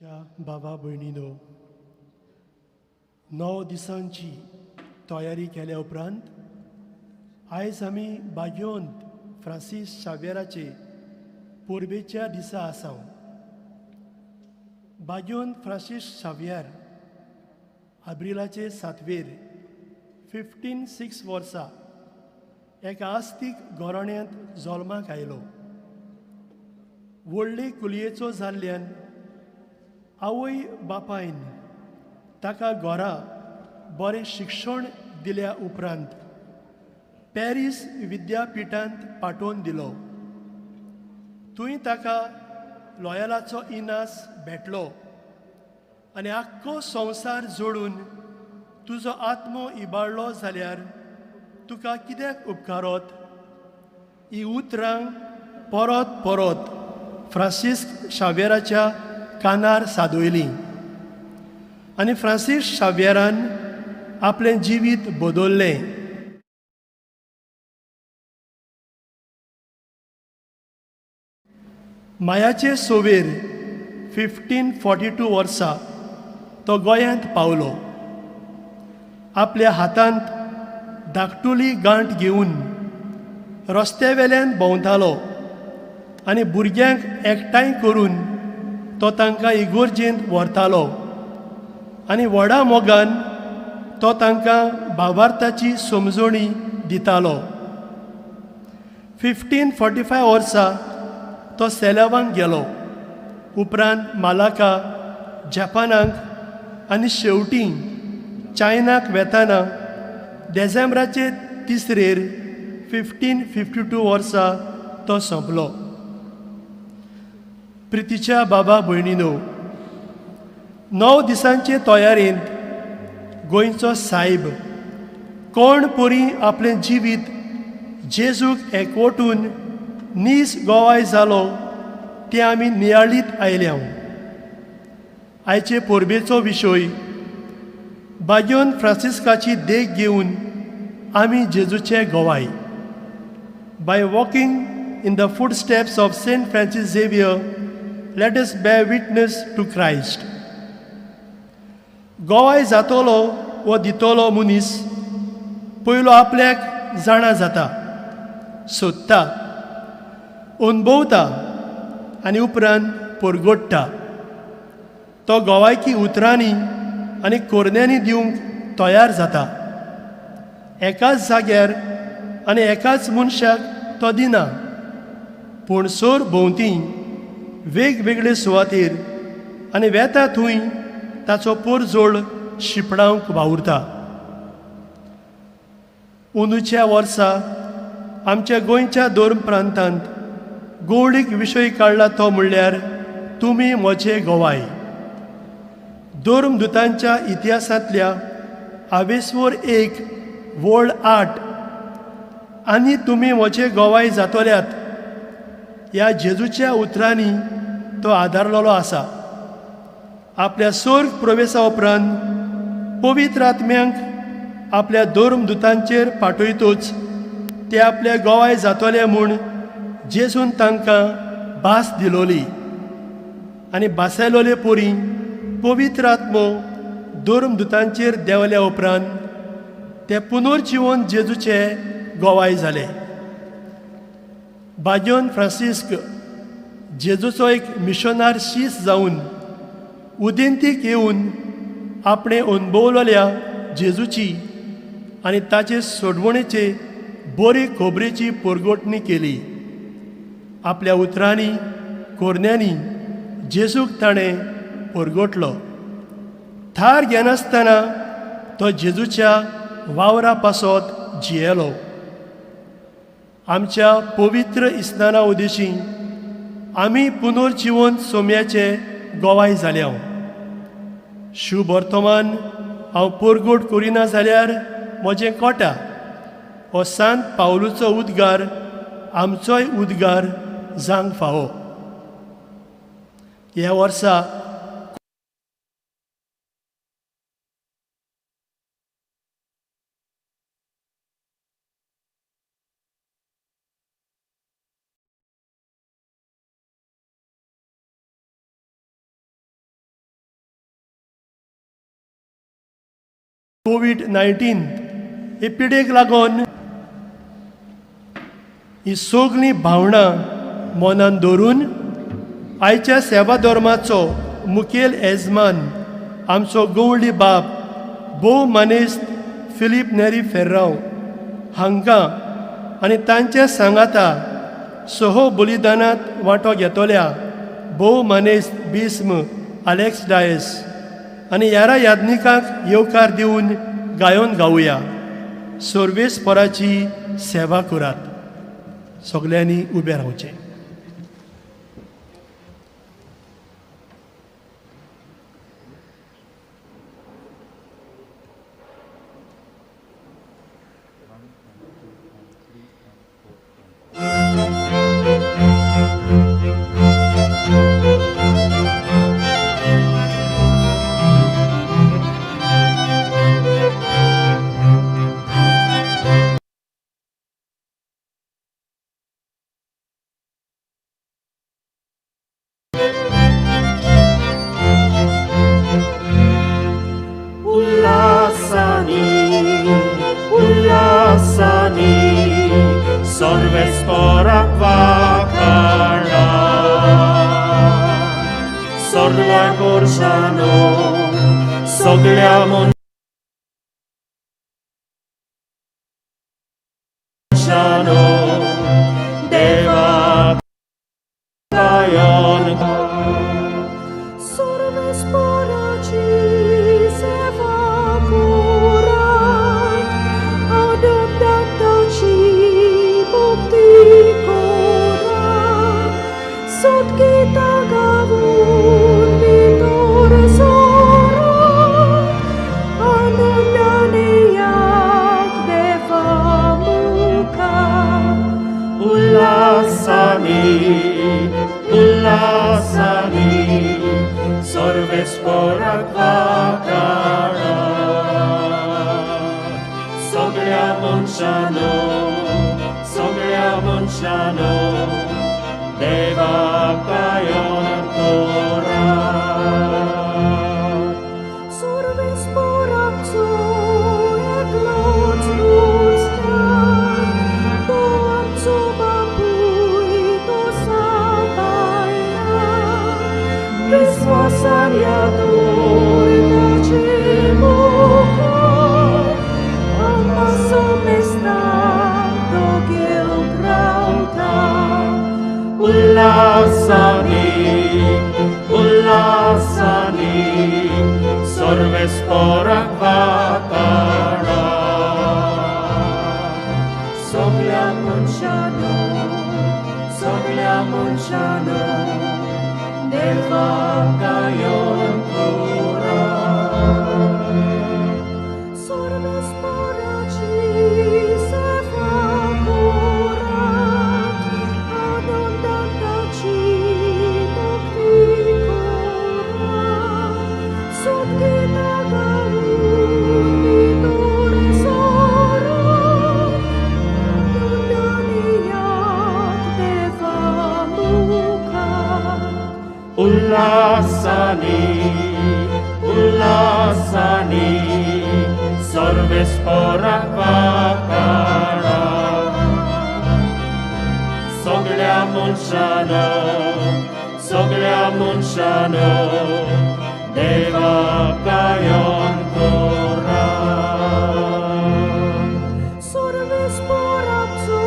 या बाबा भयणीनो, 9 दिसांची तयारी केल्या उपरांत आयज आमी बागयोंत फ्रांसीस शावेराचे पोरबेच्या दिसा आसां. बागयोंत फ्रांसीस शावेर एप्रिलाचे 7वेर 1506 वर्सा एका आस्तीक घराण्यांत जल्माक आयलो. व्हडले कुलयेचो जाल्ल्यान आवय बापायन ताका घरा बरें शिक्षण दिल्या उपरांत पॅरीस विद्यापिठांत पाठोवन दिलो. थंय ताका लॉयलाचो इनास भेटलो आनी आख्खो संवसार जोडून तुजो आत्मो इबाडलो जाल्यार तुका कित्याक उपकारत? ही उतरां परत परत फ्रांसीस शावेराच्या कानार सादोयलीं आनी फ्रांसीस शावेरान आपलें जिवीत बदल्लें. मायाचे सोवेर 1542 वर्सा तो गोंयांत पावलो. आपल्या हातांत धाकटुली गांठ घेवन रस्त्यावेल्यान भोंवतालो आनी भुरग्यांक एकठांय करून तो तांकां इगोर्जेंत व्हरतालो आनी व्हडा मोगान तो तांकां भावार्थाची समजोणी दितालो. 1545 वर्सा तो सेलावांक गेलो. उपरांत मालाका, जपानाक आनी शेवटी चायनाक वेताना डिसेंबराचे 3 1552 वर्सा तो सोंपलो. प्रितीच्या बाबा भयणीनो, 9 दिसांचे तयारेंत गोंयचो सायब कोण परी आपलें जिवीत जेजूक एकवटून नीज गोवाय जालो तें आमी नियाळीत आयल्या. आयचे पोरबेचो विशय बागयोन फ्रांसिस्काची देख घेवन आमी जेजूचे गोवाय. By walking in the footsteps of saint Francis Xavier, let us bear witness to Christ. गोवाय जातलो व दितलो मनीस पयलो आपल्याक जाणा जाता, सोदता, अणभवता आनी उपरांत परगट्टा. तो गोवायकी उतरांनी आनी कोरन्यांनी दिवंक तयार जाता. एकाच जाग्यार आनी एकाच मनशाक तो दिना, पूण सोर भोंवती वेगवेगळे सुवातेर आनी वेता थंय ताचो परजोड शिपडावंक वावुरता. अंदूच्या वर्सा आमच्या गोंयच्या धर्म प्रांतांत गवळीक विशय काडला तो म्हणल्यार तुमी म्हजे गोवाय. धर्मदुतांच्या इतिहासांतल्या हावेसवर एक व्हड आट आनी तुमी म्हजे गोवाय जातल्यात ह्या जेजूच्या उतरांनी तो आदारलेलो आसा. आपल्या स्वर्ग प्रवेशा उपरांत पवित्र आत्म्यांक आपल्या धर्मदुतांचेर पाठयतूच ते आपल्या गोवाय जातले म्हूण जेजून तांकां भास दिलोली आनी भासायलोले परी पवित्र आत्मो धर्मदुतांचेर देंवल्या उपरांत ते पुनर्जिवन जेजूचे गोवाय जाले. बागयोन फ्रांसिस्क जेजूचो एक मिशनार शीस जावन उदेंतीक येवन आपणे अणभवलेल्या जेजूची आनी ताचे सोडवणेचे बरे खोबरेची परगटणी केली. आपल्या उतरांनी कोरन्यांनी जेजूक ताणें परगटलो. थार घेनासतना तो जेजूच्या वावरा पासत जियेलो. आमच्या पवित्र इस्नाना उदेशी आमी पुनर्जिवन सोम्याचे गोवाय जाल्या. शुभ वर्तमान हांव परगट करिना जाल्यार म्हजें कोटा हो सांत पावलूचो उद्गार आमचोय उद्गार जावंक फावो. ह्या वर्सा कोविड-19 हे पिडेक लागून ही सगळीं भावनां मनान दवरून आयच्या सेवा धर्माचो मुखेल येजमान आमचो गवळी बाब भोव मनीस फिलीप नेरी फेर्रांव हांकां आनी तांचे सांगाता सहो बलिदानांत वांटो घेतल्या भोव मनीस बिस्म आलेक्स डायस आनी ह्या यादनिकांक येवकार दिवन गायोन गावया सर्वेस्पराची सेवा करात. सगळ्यांनी उबे रावचें. Sorvesporak vakala Sorla gorszano Soglia monszano Deva kajon Sorvesporaci sevakurat Adoptatoci Sot kita gavun vitor sorat Anandaniyak deva muka Ulasani, ulasani Sorvesporak vakara Soglia monszano Deva kajon kora Sorvesporak co jak noc ludzka Boam co babuj to sabajna Wysłasania turna cimuka Amma somesta do gilgrauta Ulasani, ulasani, sorvesporak vakara Soglia monszano, deva kajon kora Sorvesporaci sevakurat Adoptataci Sot kita gavun vitor sorat Anandaniyak deva muka Ulasani, ulasani Sorvesporak vakara Soglia monszano Deva kajon kora Sorvesporak co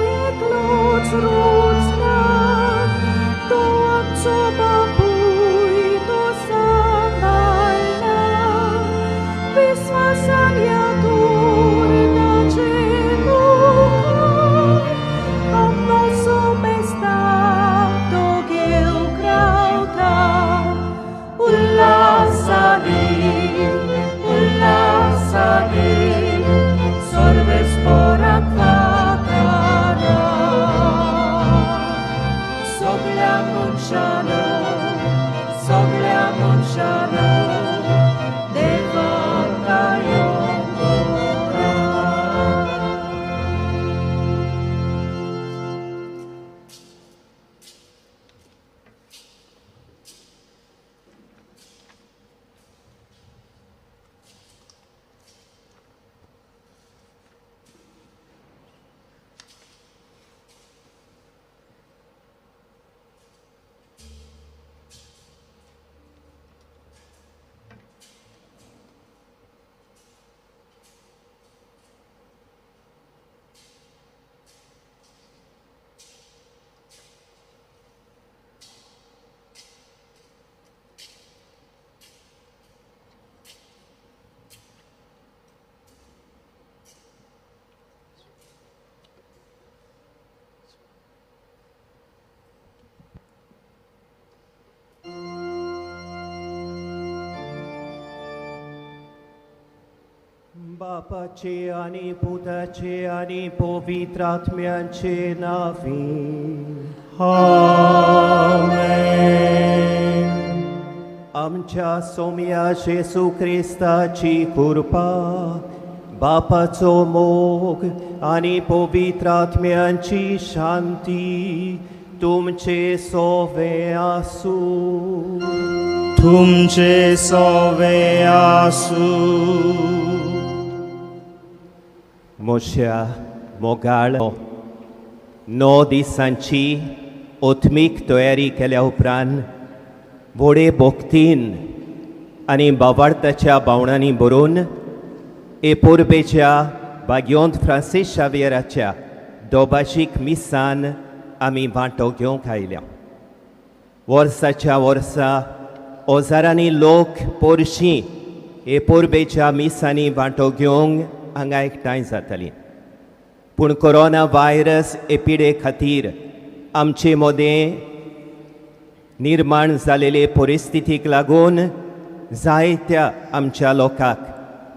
jak noc ludzka Toam co babuj to sabajna Wysłasania turna cimuka Amma somesta do gilgrauta Ulasani, बापाचे आणि पुताचे आणि पवित्रात्म्यांचे नावे आमच्या सोम्या येशू ख्रिस्ताची कृपा बापाचो मोग आणि पवित्रात्म्यांची शांती तुमचे सोवे आसू तुमचे सोवे आसू मोशा मोगाळ 9 दिसांची ओत्मीक तयारी केल्या उपरांत व्हडे भोक्तीन आनी बावार्थाच्या भावनांनी बरोवन एपोरबेच्या भाग्योंत फ्रांसीस शावेराच्या दोबाशीक मिसान आमी वांटो घेवंक आयल्या वर्साच्या वर्सा ओजारांनी लोक पोरशीं एपोरबेच्या मिसांनी वांटो घेवंक हांगा एकठांय जातालीं पूण कोरोना व्हायरस एपिडे खातीर आमचे मोदें निर्माण जालेले परिस्थितीक लागून जायत्या आमच्या लोकांक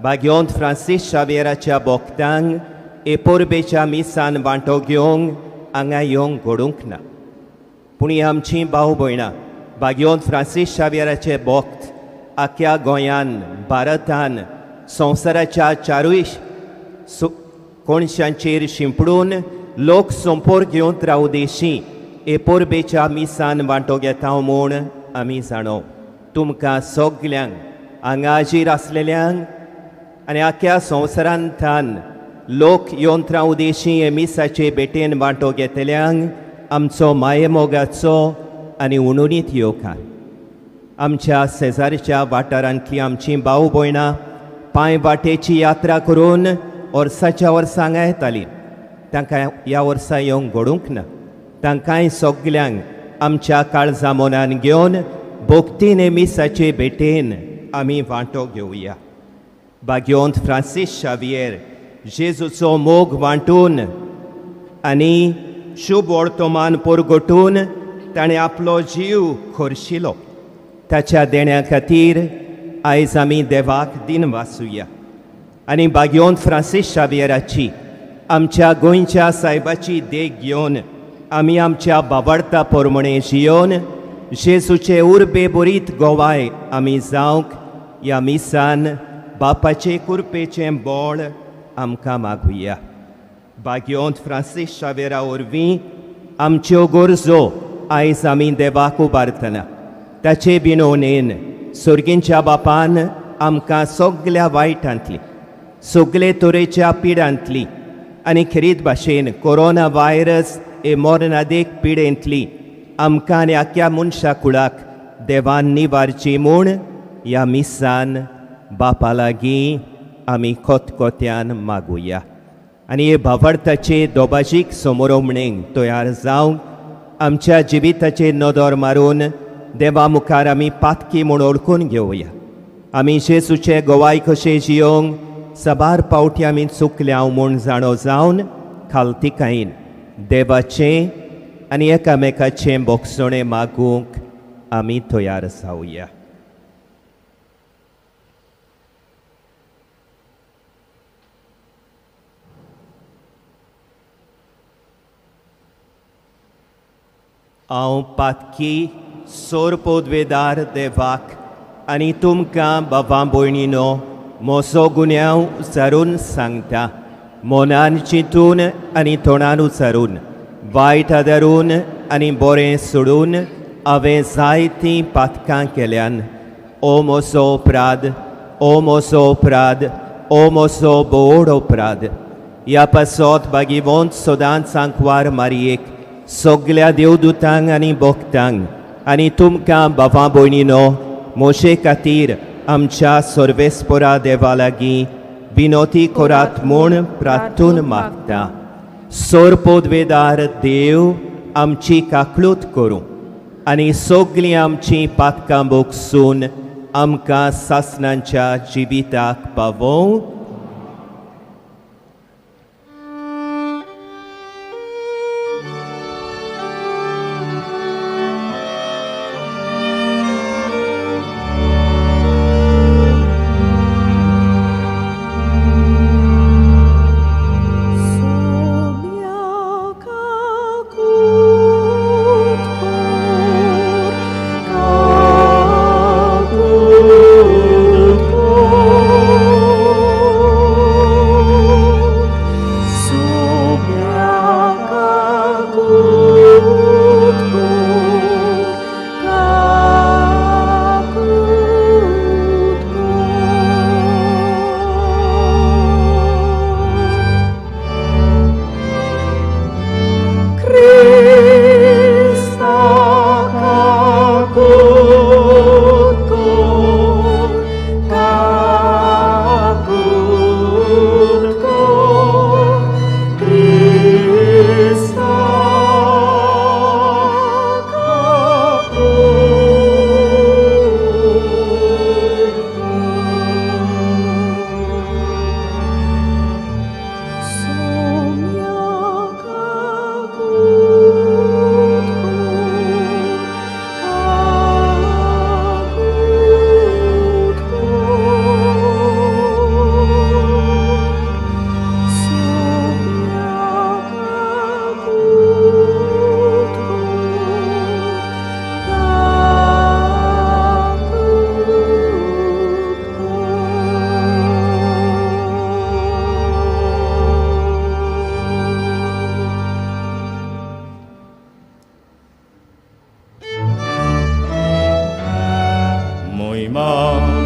भाग्योंत फ्रांसीस शावेराच्या भोगतांक एपोरबेच्या मिसान वांटो घेवंक हांगा येवंक घडूंक ना पूण ही आमचीं भाव भयणां भाग्योंत फ्रांसीस शावेराचे भोक्त आख्या गोंयान भारतान संवसाराच्या चारूय कोणशांचेर शिंपडून लोक संपोर घेवन रावू देशी एपोरबेच्या मिसान वांटो घेता म्हूण आमी जाणो तुमकां सगल्यांक हांगा हाजीर आसलेल्यांक आनी आख्या संवसारांतान लोक येवन रावू देशी हे मिसाचे भेटेन वांटो घेतल्यांक आमचो मायेमोगाचो आनी उणुणीत येवकार आमच्या शेजारच्या वाठारांतलीं आमचीं भाव भयणां पांय वाटेची यात्रा करून वर्साच्या वर्सा हांगा येतालीं तांकां ह्या वर्सा येवंक घडूंक ना तांकांय सगल्यांक आमच्या काळजा मनान घेवन भोक्तीन हे मिसाचे भेटेन आमी वांटो घेवया भाग्योंत फ्रांसीस शावियर जेजूचो मोग वांटून आनी शुभ वर्तमान परगटून ताणें आपलो जीव खोरशिलो ताच्या देण्या खातीर आयज आमी देवाक दिन वासुया आनी भाग्योंत फ्रांसीस शावियराची आमच्या गोंयच्या सायबाची देख घेवन आमी आमच्या बाबार्ता पोरमणे जियोन जेजूचे उर्बे बरीत गोवाय आमी जावंक ह्या मिसान बापाचे कृपेचें बोळ आमकां मागुया भाग्योंत फ्रांसीस शावेरा वरवीं आमच्यो गरजो आयज आमी देवाक उबारतना ताचे बिनोवणेन सुर्गींच्या बापान आमकां सगल्या वायटांतली सगले तरेच्या पिडांतली आनी खरीत भाशेन कोरोना व्हायरस हे मोरनादेक पिडेंतली आमकां आनी आख्या मनशा कुळाक देवान निवारची म्हूण ह्या मिसान बापा लागीं आमी कोतकोत्यान मागुया आनी हे भावार्थाचे दोबाशीक समोरवणेक तयार जावंक आमच्या जिविताचेर नदर मारून देवा मुखार आमी पातकी म्हूण ओळखून घेवया आमी जेजूचे गोवाय कशें जियोंक सबार पावटी आमी चुकल्या म्हूण जाणो जावन खालतिकायेन देवाचें आनी एकामेकाचें बोगसणें मागूंक आमी तयार जावया हांव पातकी सोर पोदवेदार देवाक आनी तुमकां बाबा भयणीनो मोसो गुन्यांव उचारून सांगता मोनान चिंतून आनी तोंडान उचारून वायट आदारून आनी बरें सोडून हांवें जायतीं पातकां केल्यान ओ मोसो अपराध ओ मोसो अपराध ओ मोसो बोड अपराध ह्या पासत भागिवंत सदांच सांकवार मारयेक सगल्या देवदूतांक आनी भोक्तांक आनी तुमकां बाबा भयणीनो मोशे खातीर आमच्या सर्वेस्परा देवा लागीं विनोती करात म्हूण प्रार्थून मागता सोर पोदवेदार देव आमची काकळूत करूं आनी सगलीं आमचीं पातकां बोगसून आमकां सासणांच्या जिविताक पावोवं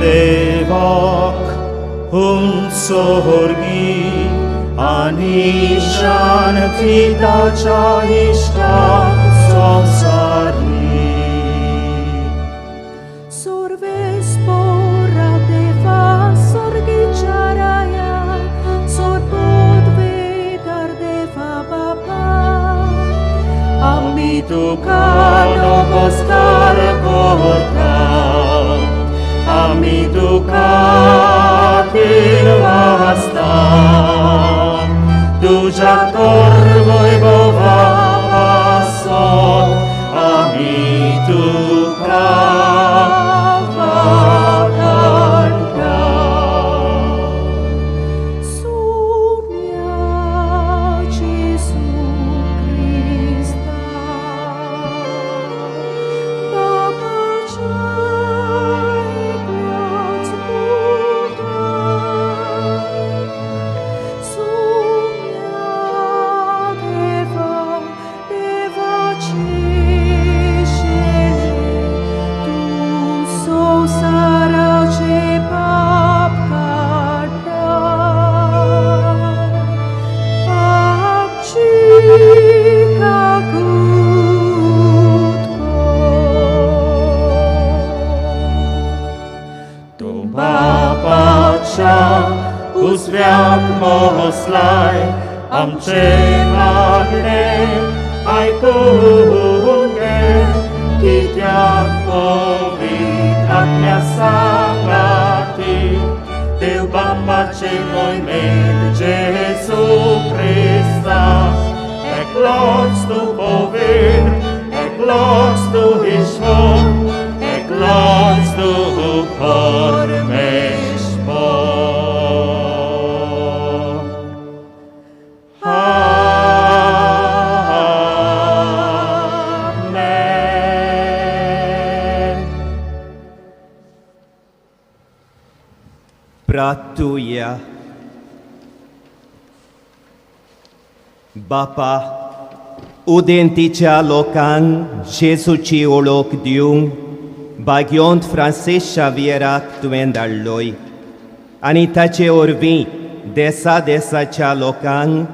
देवाक सोर्गी आनी शांती ताच्या इष्टा संसारी Sorvespora deva sorgicia raia, sorbod vedar deva baba. Ami tu cano costar corta, ami tu catil vasta, tu jator voi bova passo ami tu Sumia Gesù Christa, Baba Cai Glots Buddha, Sumia Deva Deva Cishele, Tu so sara ce papkata, Apchika gutko. Tu bapacia uzwiak moslaj amcze magne aj kunge kityak powitrak miasangati Teu bambace noi med Jesu Christa ek lots tu povin ek lots tu ishvon ek lots tu pormeshpo Amen. प्रार्थूया. बापा, उदेंतीच्या लोकांक जेजूची ओळख दिवंक भाग्योंत Francis शावियराक तुवें धाडलोय आनी ताचे वरवीं देसा देसाच्या लोकांक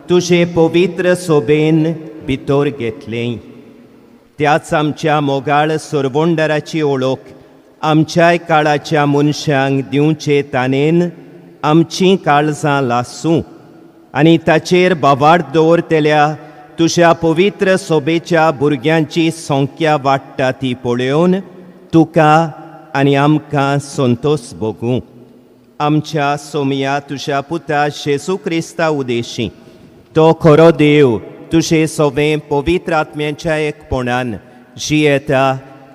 तुजे पवित्र सोबेन भितर घेतलें. त्याच आमच्या मोगाळ सोरवोंडाराची ओळख आमच्याय काळाच्या मनशांक दिवचे ताणेन आमचीं काळजां लासूं आनी ताचेर बाबाड दवरतल्या तुज्या पवित्र सोबेच्या भुरग्यांची संख्या वाडटा ती पळोवन तुका आनी आमकां संतोश भोगूं. आमच्या सोमया तुज्या पुता जेजू क्रिस्ता उदेशीं तो खरो देव तुजे सोबें पवित्र आत्म्याच्या एकपणान जियेता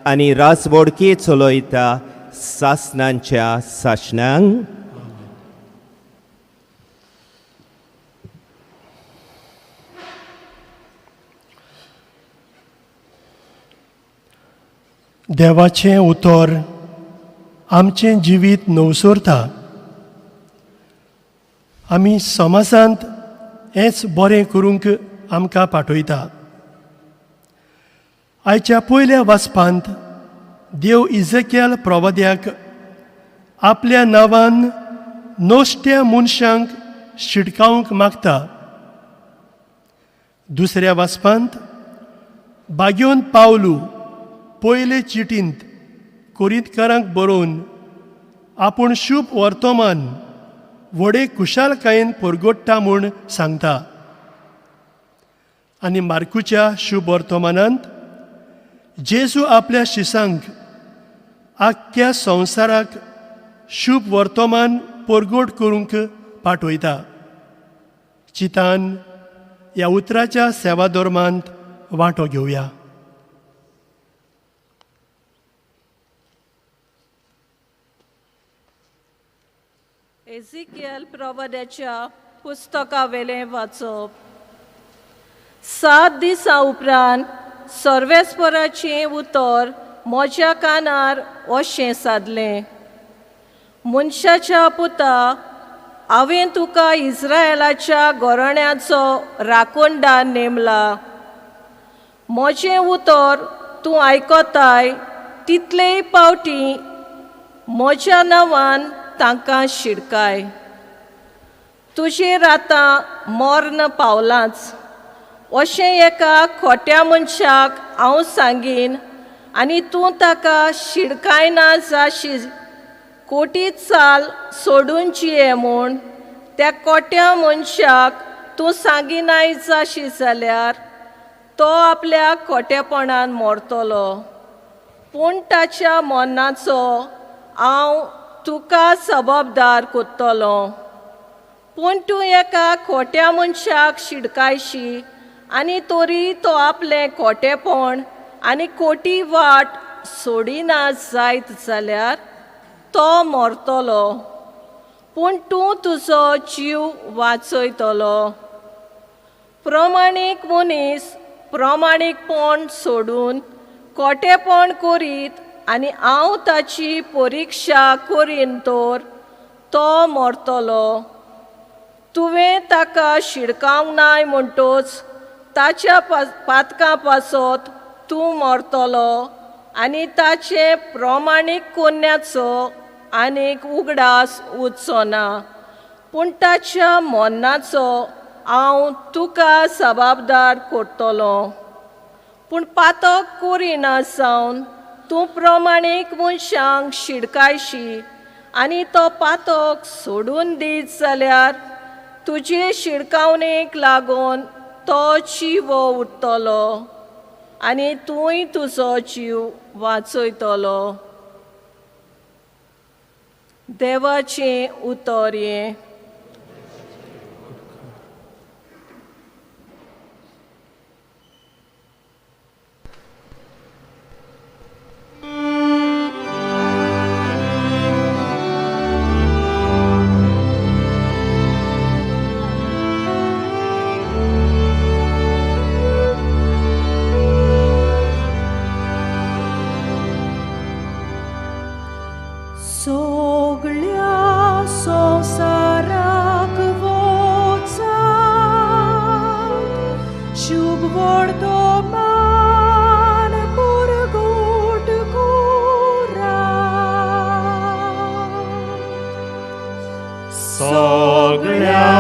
आनी राजवडकी चलयता सासणांच्या सासणांक. देवाचें उतर आमचें जिवीत नवसोरता. आमी समाजांत हेंच बरें करूंक आमकां पाठयता. आयच्या पयल्या वाचपांत देव इजेकियल प्रवाद्याक आपल्या नांवान नोश्ट्या मनशांक शिडकावंक मागता. दुसऱ्या वाचपांत बाग्योन पावलू पयले चिटींत कोरिंतकारांक बरोवन आपूण शुभ वर्तमान व्हडे कुशालकायेन परगोडटा म्हूण सांगता. आनी मार्कूच्या शुभ वर्तमानांत जेजू आपल्या शिसांक आख्ख्या संवसाराक शुभ वर्तमान परगोड करूंक पाठयता. चितान ह्या उतराच्या सेवा धर्मांत वांटो घेवया. एजिकियल प्रवाद्याच्या पुस्तका वेलें वाचप. 7 दिसां उपरांत सर्वेस्पराचें उतर म्हज्या कानार अशें सादलें. मनशाच्या पुता, हांवें तुका इस्रायेलाच्या घराण्याचो राखणदार नेमला. म्हजें उतर तूं आयकताय तितलेय पावटी म्हज्या नांवान तांकां शिडकाय. तुजेर आतां मरण पावलांच अशें एका खोट्या मनशाक हांव सांगीन आनी तूं ताका शिडकायना जाशी कोटी चाल सोडून जिये म्हूण त्या खोट्या मनशाक तूं सांगिनाय जाशी जाल्यार तो आपल्या खोटेपणान मरतलो. पूण ताच्या मरणाचो हांव तुका जबाबदार कोत्तलो. पूण तूं एका खोट्या मनशाक शिडकायशी आनी तोरी तो आपलें खोटेपण आनी खोटी वाट सोडिना जायत जाल्यार तो मरतलो. पूण तूं तुजो जीव वाचयतलो. प्रमाणीक मनीस प्रमाणीकपण सोडून खोटेपण करीत आनी हांव ताची परिक्षा करीन तर तो मरतलो. तुवें ताका शिडकावंक नाय म्हणटच ताच्या पातकां पासत तूं मरतलो आनी ताचे प्रमाणीक कोन्याचो आनीक उगडास उरचो ना. पूण ताच्या मरणाचो हांव तुका जबाबदार करतलो. पूण पातक करिना जावन तूं प्रमाणीक मनशांक शिडकायशी आनी तो पातक सोडून दीत जाल्यार तुजे शिडकावणेक लागून तो जीव उरतलो आनी तुंय तुजो जीव वाचयतलो. देवाचें उतर हें. Soglia संवसाराक वोचात शुभ वर्तमान पुरगोट कोरात. सगळ्या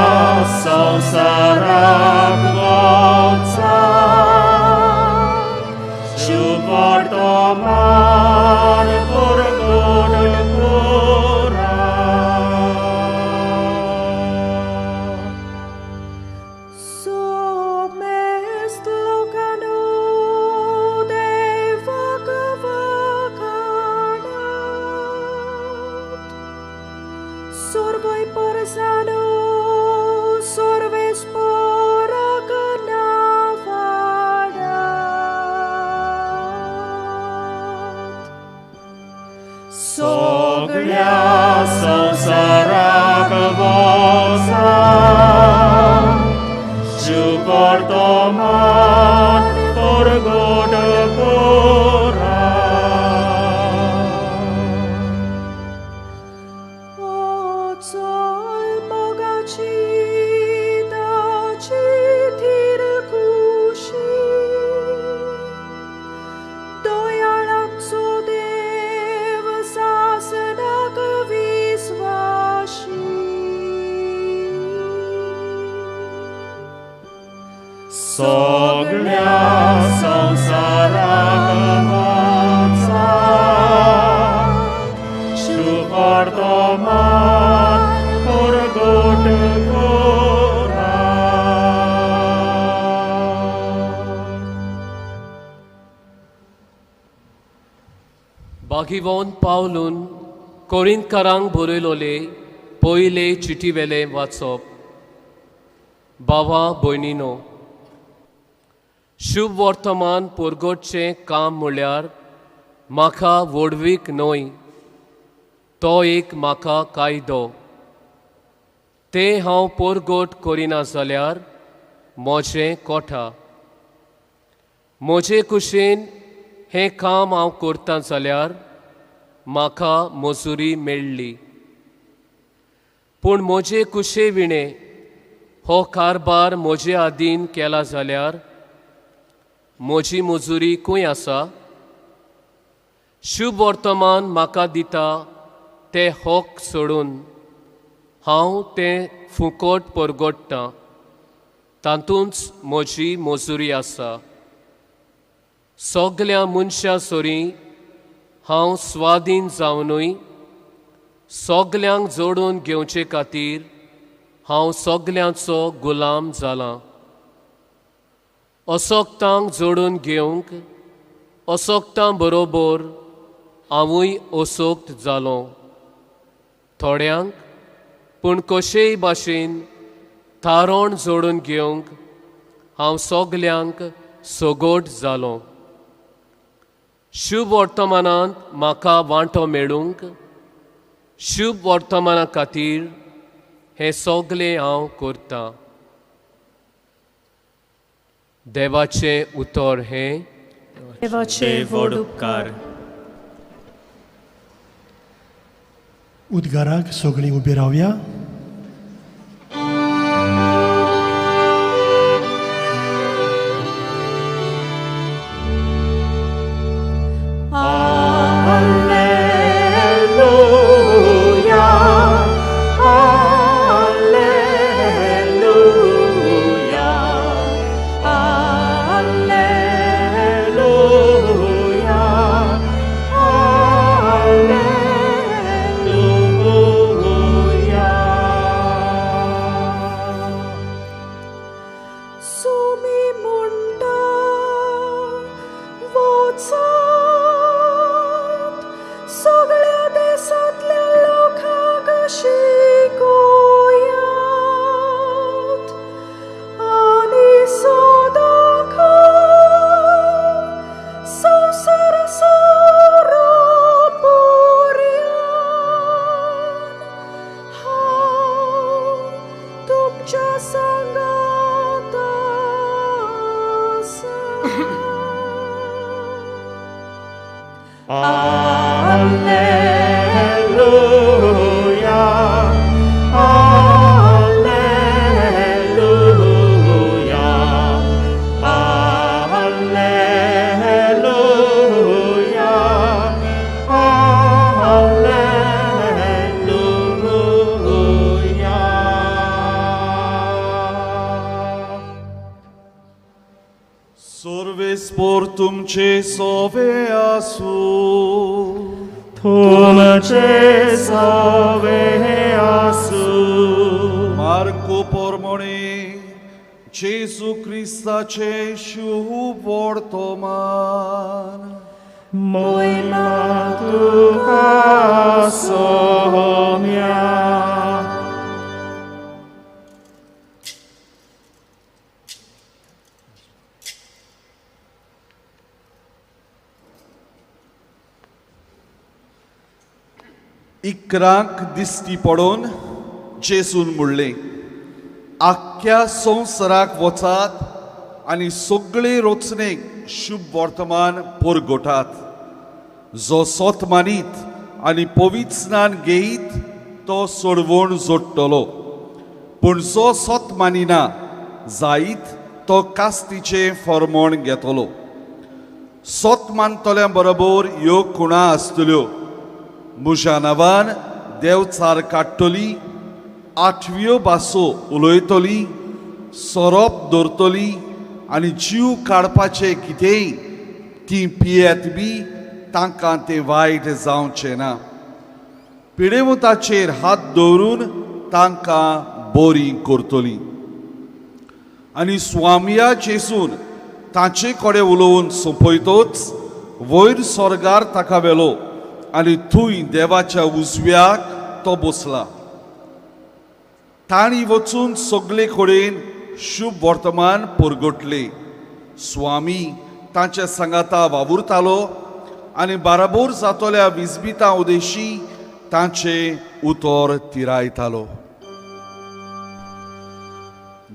संवसाराक वचात शुभ वर्तमान पुरगोट कोरात. Somest lokano devak vakanat sorvoi porsano sorves porakana vadat. सगळ्या संवसाराक वचात शुभ वर्तमान पुरगोट कोरात. Oțol mogaci daci tircuși doialaxo dev sasnak visvași. सगळ्या संवसाराक वचात शुभ वर्तमान पुरगोट कोरात. बागीवोन पावलून कोरिंतकारांक बरयलोले पयले चिटीवेले वाचप. भावा भयणीनो, शुभ वर्तमान पुरगोटचें काम म्हळ्यार म्हाका वडवीक न्हय, तो एक म्हाका कायदो. तें हांव पुरगोट करिना जाल्यार म्हजें कोठा. म्हजे कुशीन हें काम हांव करतां जाल्यार म्हाका मजुरी मेळ्ळी. पूण म्हजे कुशे विणे हो कारबार म्हजे आदीन केला जाल्यार म्हजी मजुरी खंय आसा? शुभ वर्तमान म्हाका दिता ते होक सोडून हांव तें फुकट परगट्टां तातूंच म्हजी मजुरी आसा. सगल्या मनशां सोरी हांव स्वाधीन जावनूय सगल्यांक जोडून घेवचे खातीर हांव सगल्यांचो गुलाम जालां. असोक्तांक जोडून घेवंक असोक्तां बरोबर हांवूय असोक्त जालो. थोड्यांक पूण कशेय भाशेन थारोण जोडून घेवंक हांव सगल्यांक सोगोट जालो. शुभ वर्तमानांत म्हाका वांटो मेळूंक शुभ वर्तमाना खातीर हें सगलें हांव करतां. देवाचें उतर हें देवाचे व्हड उपकार. उद्गाराक सगळीं उबी रावया. सुमी म्हणटा वचत सगळ्या देशांतल्या लोकांक शिकोयात आनी सदांच संवसार सोंपोऱ्यान हांव तुमच्या सांगात आसा. Alleluia, Alleluia, Alleluia, Alleluia. Sorvespor तुमचे सोवे आसू. तुमचे सवे आसू. मार्को पोरमोणे जेसू क्रिस्ताचे शुभ वर्तमान. मोयमा तुका सोम्या. इकरांक दिश्टी पडोवन जेसून म्हणलें, आख्ख्या संवसाराक वचात आनी सगळे रोचणेक शुभ वर्तमान परगटात. जो सोत मानीत आनी पवित्र स्नान घेयत तो सोडवण जोडटलो, पूण जो सोत मानिना जायत तो कास्तीचें फर्मोण घेतलो. सोत मानतल्या बरोबर ह्यो खुणा आसतल्यो. म्हज्या नांवान देवचार काडटली, आठव्यो भासो उलयतली, सोरोप दवरतली आनी जीव काडपाचें कितेंय ती पियेत बी तांकां तें वायट जावचें ना. पिडेमुताचेर हात दवरून तांकां बरी करतली. आनी स्वामिया जेसून तांचे कडेन उलोवन सोंपयतोच वयर स्वर्गार ताका व्हेलो आनी थंय देवाच्या उजव्याक तो बसला. तांणी वचून सगळे कडेन शुभ वर्तमान परगटले. स्वामी तांच्या सांगाता वावुरतालो आनी बाराबोर जातोल्या विजबितां उदेशी तांचे उतर तिरायतालो.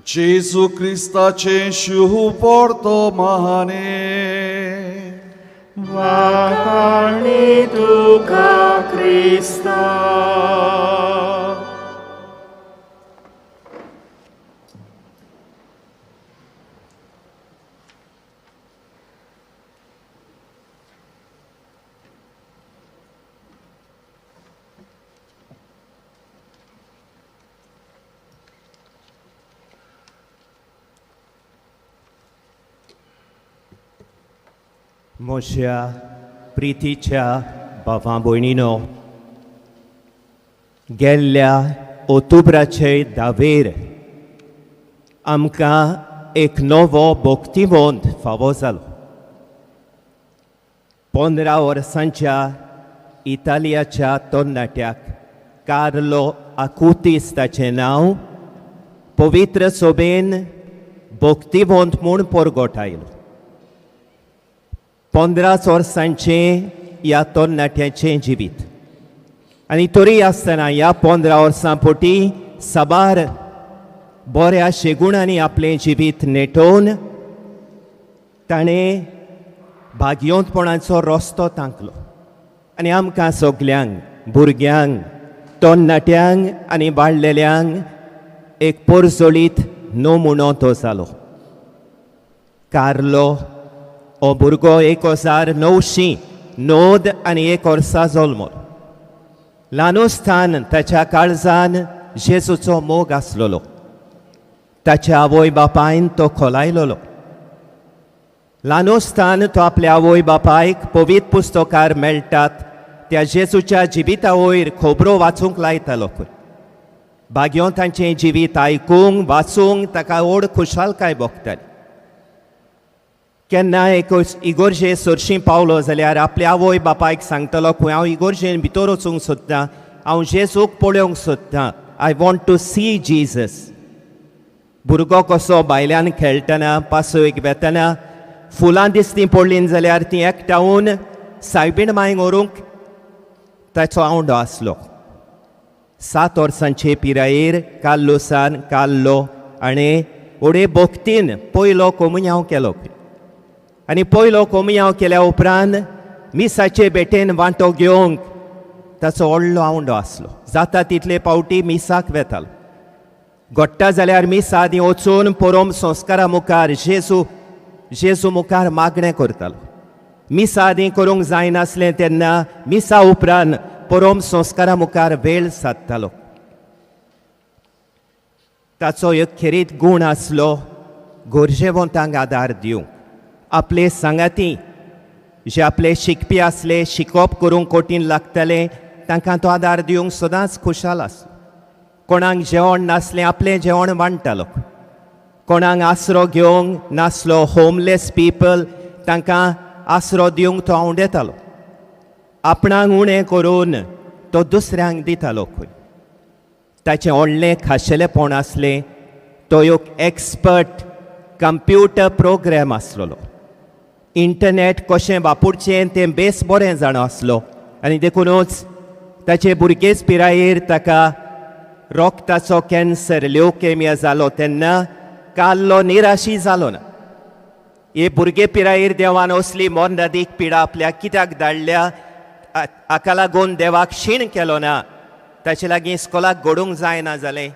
जेजू क्रिस्ताचे शुभ वर्तमाने. वाकाणी तुका क्रिस्ता. म्हज्या प्रितीच्या भावां भयणीनो, गेल्ल्या ऑक्टोबराचे 10 आमकां एक नवो भक्तिवंत फावो जालो. 15 वर्सांच्या इटालियाच्या तरणाट्याक कार्लो आकुतीस ताचें नांव पवित्र सोबेन भक्तिवंत म्हूण परगट आयलो. 15 वर्सांचें ह्या तरणाट्याचें जिवीत आनी तरी आसतना ह्या 15 वर्सां पोटी साबार बऱ्या शेगुणांनी आपलें जिवीत नेटोवन ताणें भाग्यवंतपणाचो रस्तो तांकलो आनी आमकां सगल्यांक भुरग्यांक तरणाट्यांक आनी बाळलेल्यांक एक परजोळीत नमुनो तो जालो. कार्लो हो भुरगो 1990 आनी 1 वर्सां जल्मलो. ल्हानूसथान ताच्या काळजान जेजूचो मोग आसलोलो. ताच्या आवय बापायन तो खोलायलोलो. ल्हानूसथान तो आपल्या आवय बापायक पवित्र पुस्तकार मेळटात त्या जेजूच्या जिविता वयर खबरो वाचूंक लायतालो. भाग्यवंतांचें जिवीत आयकूंक वाचूंक ताका व्हड खुशालकाय भोगताली. केन्ना एक इगोर्जे सरशी पावलो जाल्यार आपल्या आवय बापायक सांगतलो खंय हांव इगोर्जेन भितर वचूंक सोदतां, हांव जेजूक पळोवंक सोदतां, I want to see Jesus. भुरगो कसो भायल्यान खेळटना पासयेक वेतना फुलां दिसतीं पडलीं जाल्यार तीं एकठांवन सायबीण मांयक व्हरूंक ताचो आवडो आसलो. 7 वर्सांचे पिरायेर कार्लोसान कार्लो आनी व्हडे भक्तीन पयलो कोमुयांव केलो. आनी पयलो कोमुयांव केल्या उपरांत मिसाचे बेटेन वांटो घेवंक ताचो व्हडलो आवडो आसलो. जाता तितले पावटी मिसाक वेतालो. घडटा जाल्यार मिसा आदीं वचून परम संस्कारा मुखार जेजू मुखार मागणें करतालो. मिसा आदीं करूंक जायनासलें तेन्ना मिसा उपरांत परम संस्कारा मुखार वेळ सादतालो. ताचो एक खेरीत गूण आसलो गोरजेवंतांक आदार दिवंक. आपले सांगाती जे आपले शिकपी आसले, शिकोवप करूंक कठीण लागतालें, तांकां तो आदार दिवंक सदांच खुशाल आसलो. कोणाक जेवण नासलें आपलें जेवण वांडटालो. कोणाक आसरो घेवंक नासलो, होमलेस पीपल, तांकां आसरो दिवंक तो आवडेतालो. आपणाक उणें करून तो दुसऱ्यांक दितालो. खंय ताचें व्हडलें खाशेलेपण आसलें. तो एक एक्सपर्ट कंप्युटर प्रोग्राम आसलोलो. इंटरनेट कशें वापरचें तें बेस बरें जाणो आसलो. आनी देखूनच ताचे भुरगेच पिरायेर ताका रोगताचो कॅन्सर ल्युकेमिया जालो तेन्ना कार्लो निराशी जालो ना. हे भुरगे पिरायेर देवान असली मोर्नादीक पिडा आपल्याक कित्याक धाडल्या हाका लागून देवाक शीण केलो ना. ताचे लागीं इस्कोलाक घडोवंक जायना जालें,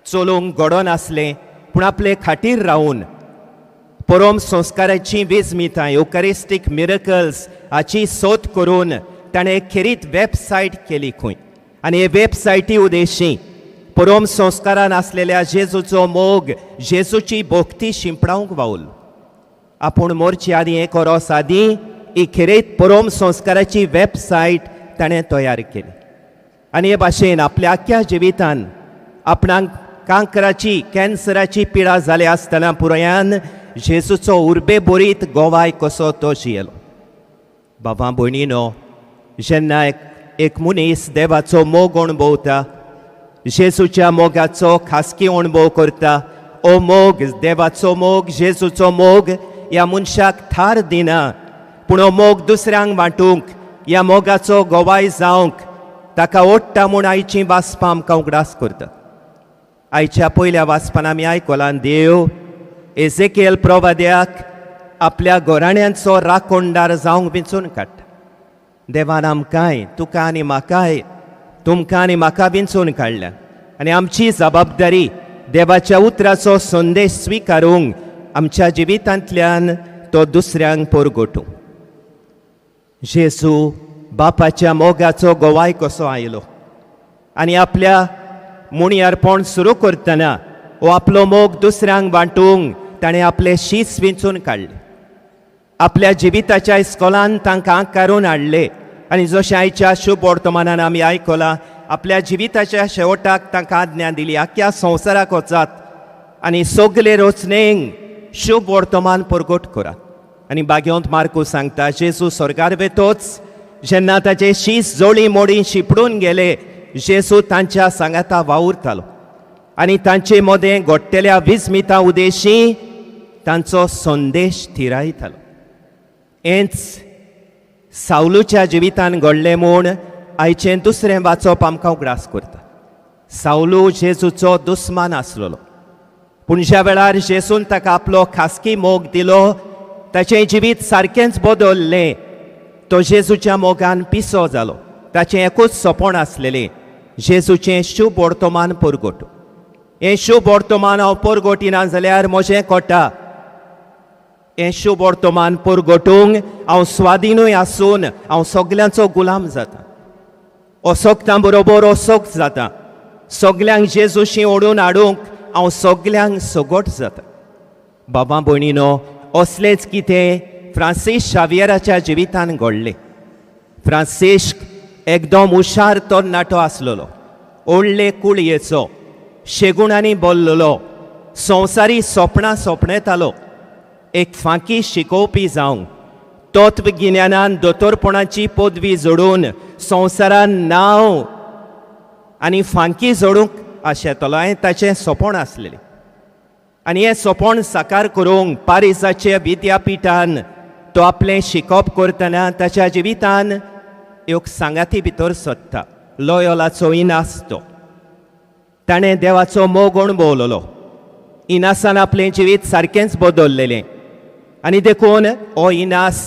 चलोवंक घडोनासलें, पूण आपले खाटीर रावून परम संस्काराची वेजमितां युकारिस्टीक मिरकल्स हाची सोद करून ताणें एक खेरीत वेबसायट केली खंय. आनी हे वेबसायटी उदेशी परम संस्कारान आसलेल्या जेजूचो मोग, जेजूची भक्ती शिंपडावंक वावुरलो. आपूण मोरचे आदीं 1 वर्स आदीं ही खेरीत परम संस्काराची वेबसायट ताणें तयार केली. आनी हे भाशेन आपल्या आख्या जिवितान आपणाक कांकराची कॅन्सराची पिडा जाल्या आसतना पुरायान जेजूचो उर्बे बोरीत गोवाय कसो तो जियेलो. बाबा भयणीनो, जेन्ना एक मनीस देवाचो मोग अणभवता, जेजूच्या मोगाचो खासगी अणभव करता, ओ मोग, देवाचो मोग, जेजूचो मोग ह्या मनशाक थार दिना, पूण हो मोग दुसऱ्यांक वांटूंक, ह्या मोगाचो गोवाय जावंक ताका ओडटा म्हूण आयची वाचपां आमकां उगडास करता. आयच्या पयल्या वाचपान आमी आयकलां देव एजेकिएल प्रवाद्याक आपल्या घोराण्यांचो राखणदार जावंक विंचून काडटा. देवान आमकांय, तुका आनी म्हाकाय, तुमकां आनी म्हाका विंचून काडल्या. आनी आमची जबाबदारी देवाच्या उतराचो संदेश स्विकारूंक, आमच्या जिवितांतल्यान तो दुसऱ्यांक परगटूंक. जेजू बापाच्या मोगाचो गोवाय कसो आयलो आनी आपल्या मुणयारपण सुरू करतना हो आपलो मोग दुसऱ्यांक वांटूंक ताणें आपले शीस विंचून काडले. आपल्या जिविताच्या इस्कोलान तांकां कारून हाडले आनी जशें आयच्या शुभ वर्तमानान आमी आयकलां आपल्या जिविताच्या शेवटाक तांकां आज्ञा दिली आख्या संवसाराक वचात आनी सगले रचनेक शुभ वर्तमान परगट करात आनी बागेवंत मार्कूस सांगता जेजू स्वर्गार वेतोच जेन्ना ताचे शीस जोळी मोडी शिपडून गेले जेजू तांच्या सांगाता वावुरतालो आनी तांचे मदें घोट्टेल्या विस्मिता उदेशी तांचो संदेश थिरायतालो. हेंच सावलूच्या जिवितान घडलें म्हूण आयचें दुसरें वाचप आमकां उगडास करता. सावलू जेजूचो दुस्मान आसलोलो पूण ज्या वेळार जेजून ताका आपलो खासगी मोग दिलो ताचें जिवीत सारकेंच बदललें. तो जेजूच्या मोगान पिसो जालो. ताचें एकूच सपन आसलेलें जेजूचें शुभ वर्तमान परगटूं. हें शुभ वर्तमान हांव परगटिना जाल्यार म्हजें कोटा. हें शुभ वर्तमान परगटूंक हांव स्वाधीनूय आसून हांव सगल्यांचो गुलाम जाता. असोगतां बरोबर असोग जाता. सगल्यांक जेजूशी ओडून हाडूंक हांव सगल्यांक सगोट जाता. बाबा भयणीनो, असलेंच कितें फ्रांसीस शावियराच्या जिवितान घडलें. फ्रांसिस्क एकदम हुशार तरणाटो आसलोलो. व्हडले कुळयेचो, शेगुणांनी बोल्लोलो, संवसारी सपनां सोपणेतालो. एक फांकी शिकोवपी जावंक, तत्वगिन्यानान दोतोरपणाची पदवी जोडून संवसारान नांव आनी फांकी जोडूंक आशेतालो. हें ताचें सपन आसलेलें आनी हें सपन साकार करूंक पारिसाच्या विद्यापिठान तो आपलें शिकप करतना ताच्या जिवितान एक सांगाती भितर सोदता. लोयोलाचो इनास तो. ताणें देवाचो मोग अणभवलोलो. इनासान आपलें जिवीत सारकेंच बदललेलें आनी देखून हो इनास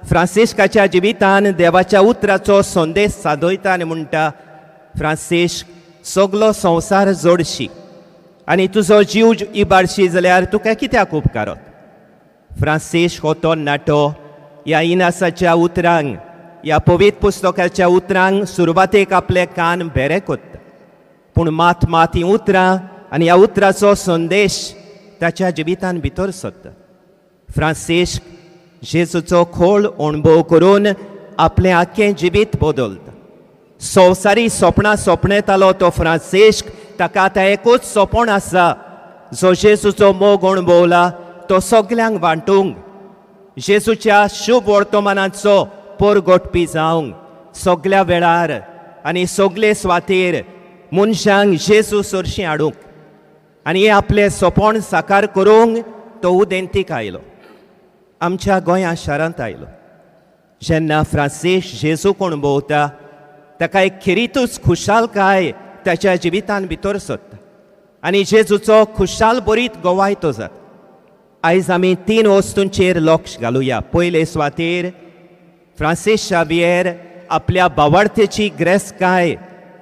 फ्रांसिस्काच्या जिवितान देवाच्या उतराचो संदेश सादयता आनी म्हणटा, फ्रांसिस्क, सगलो संवसार जोडशी आनी तुजो जीव इबाडशी जाल्यार तुका कित्याक उपकारत. फ्रांसिस्क हो तरणाटो ह्या इनासाच्या उतरांक, ह्या पवित्र पुस्तकाच्या उतरांक सुरवातेक आपले कान बेरे कोत्ता. पूण मात मात ही उतरां आनी ह्या उतराचो संदेश ताच्या जिवितान भितर सोदता. फ्रांसिस्क जेजूचो खोल अणभव करून आपलें आख्खें जिवीत बदलता. संवसारी सपनां सोपणेतालो तो फ्रांसिस्क. ताका आतां एकूच सपन आसा जो जेजूचो मोग अणभवला तो सगल्यांक वांटूंक, जेजूच्या शुभ वर्तमानाचो परगटपी जावंक, सगल्या वेळार आनी सगले सुवातेर मनशांक जेजू सरशीं हाडूंक आनी हें आपलें सपन साकार करूंक तो उदेंतीक आयलो. आमच्या गोंया शारांत आयलो. जेन्ना फ्रांसिस्क जेजूक अणभवता ताका एक खिरीतूच खुशालकाय ताच्या जिवितान भितर सोदता आनी जेजूचो खुशाल बरीत गोवाय तो जाता. आयज आमी 3 वस्तूंचेर लक्ष घालुया. पयले सुवातेर फ्रांसीस शावियर आपल्या भावार्थेची ग्रेसकाय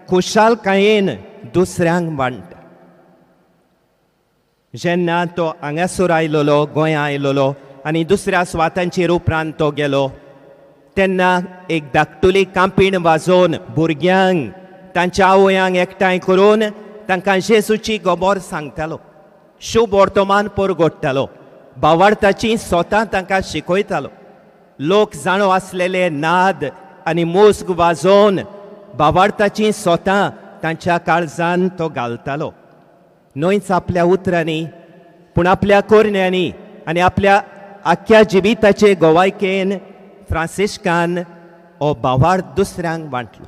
खुशालकायेन दुसऱ्यांक वांटता. जेन्ना तो हांगासर आयलोलो, गोंया आयलोलो आनी दुसऱ्या सुवातांचेर उपरांत तो गेलो तेन्ना एक धाकटुली कांपीण वाजोवन भुरग्यांक तांच्या आवयांक एकठांय करून तांकां जेजूची गोबोर सांगतालो. शुभ वर्तमान परगटतालो. भावार्थाची स्वता तांकां शिकयतालो. लोक जाणो आसलेले नाद आनी मोस्ग वाजोवन भावार्थाची स्वता तांच्या काळजान तो घालतालो. न्हयच आपल्या उतरांनी पूण आपल्या कोरण्यांनी आनी आपल्या आख्या जिविताचे गोवायकेन फ्रांसिस्कान हो भावार्थ दुसऱ्यांक वांटलो.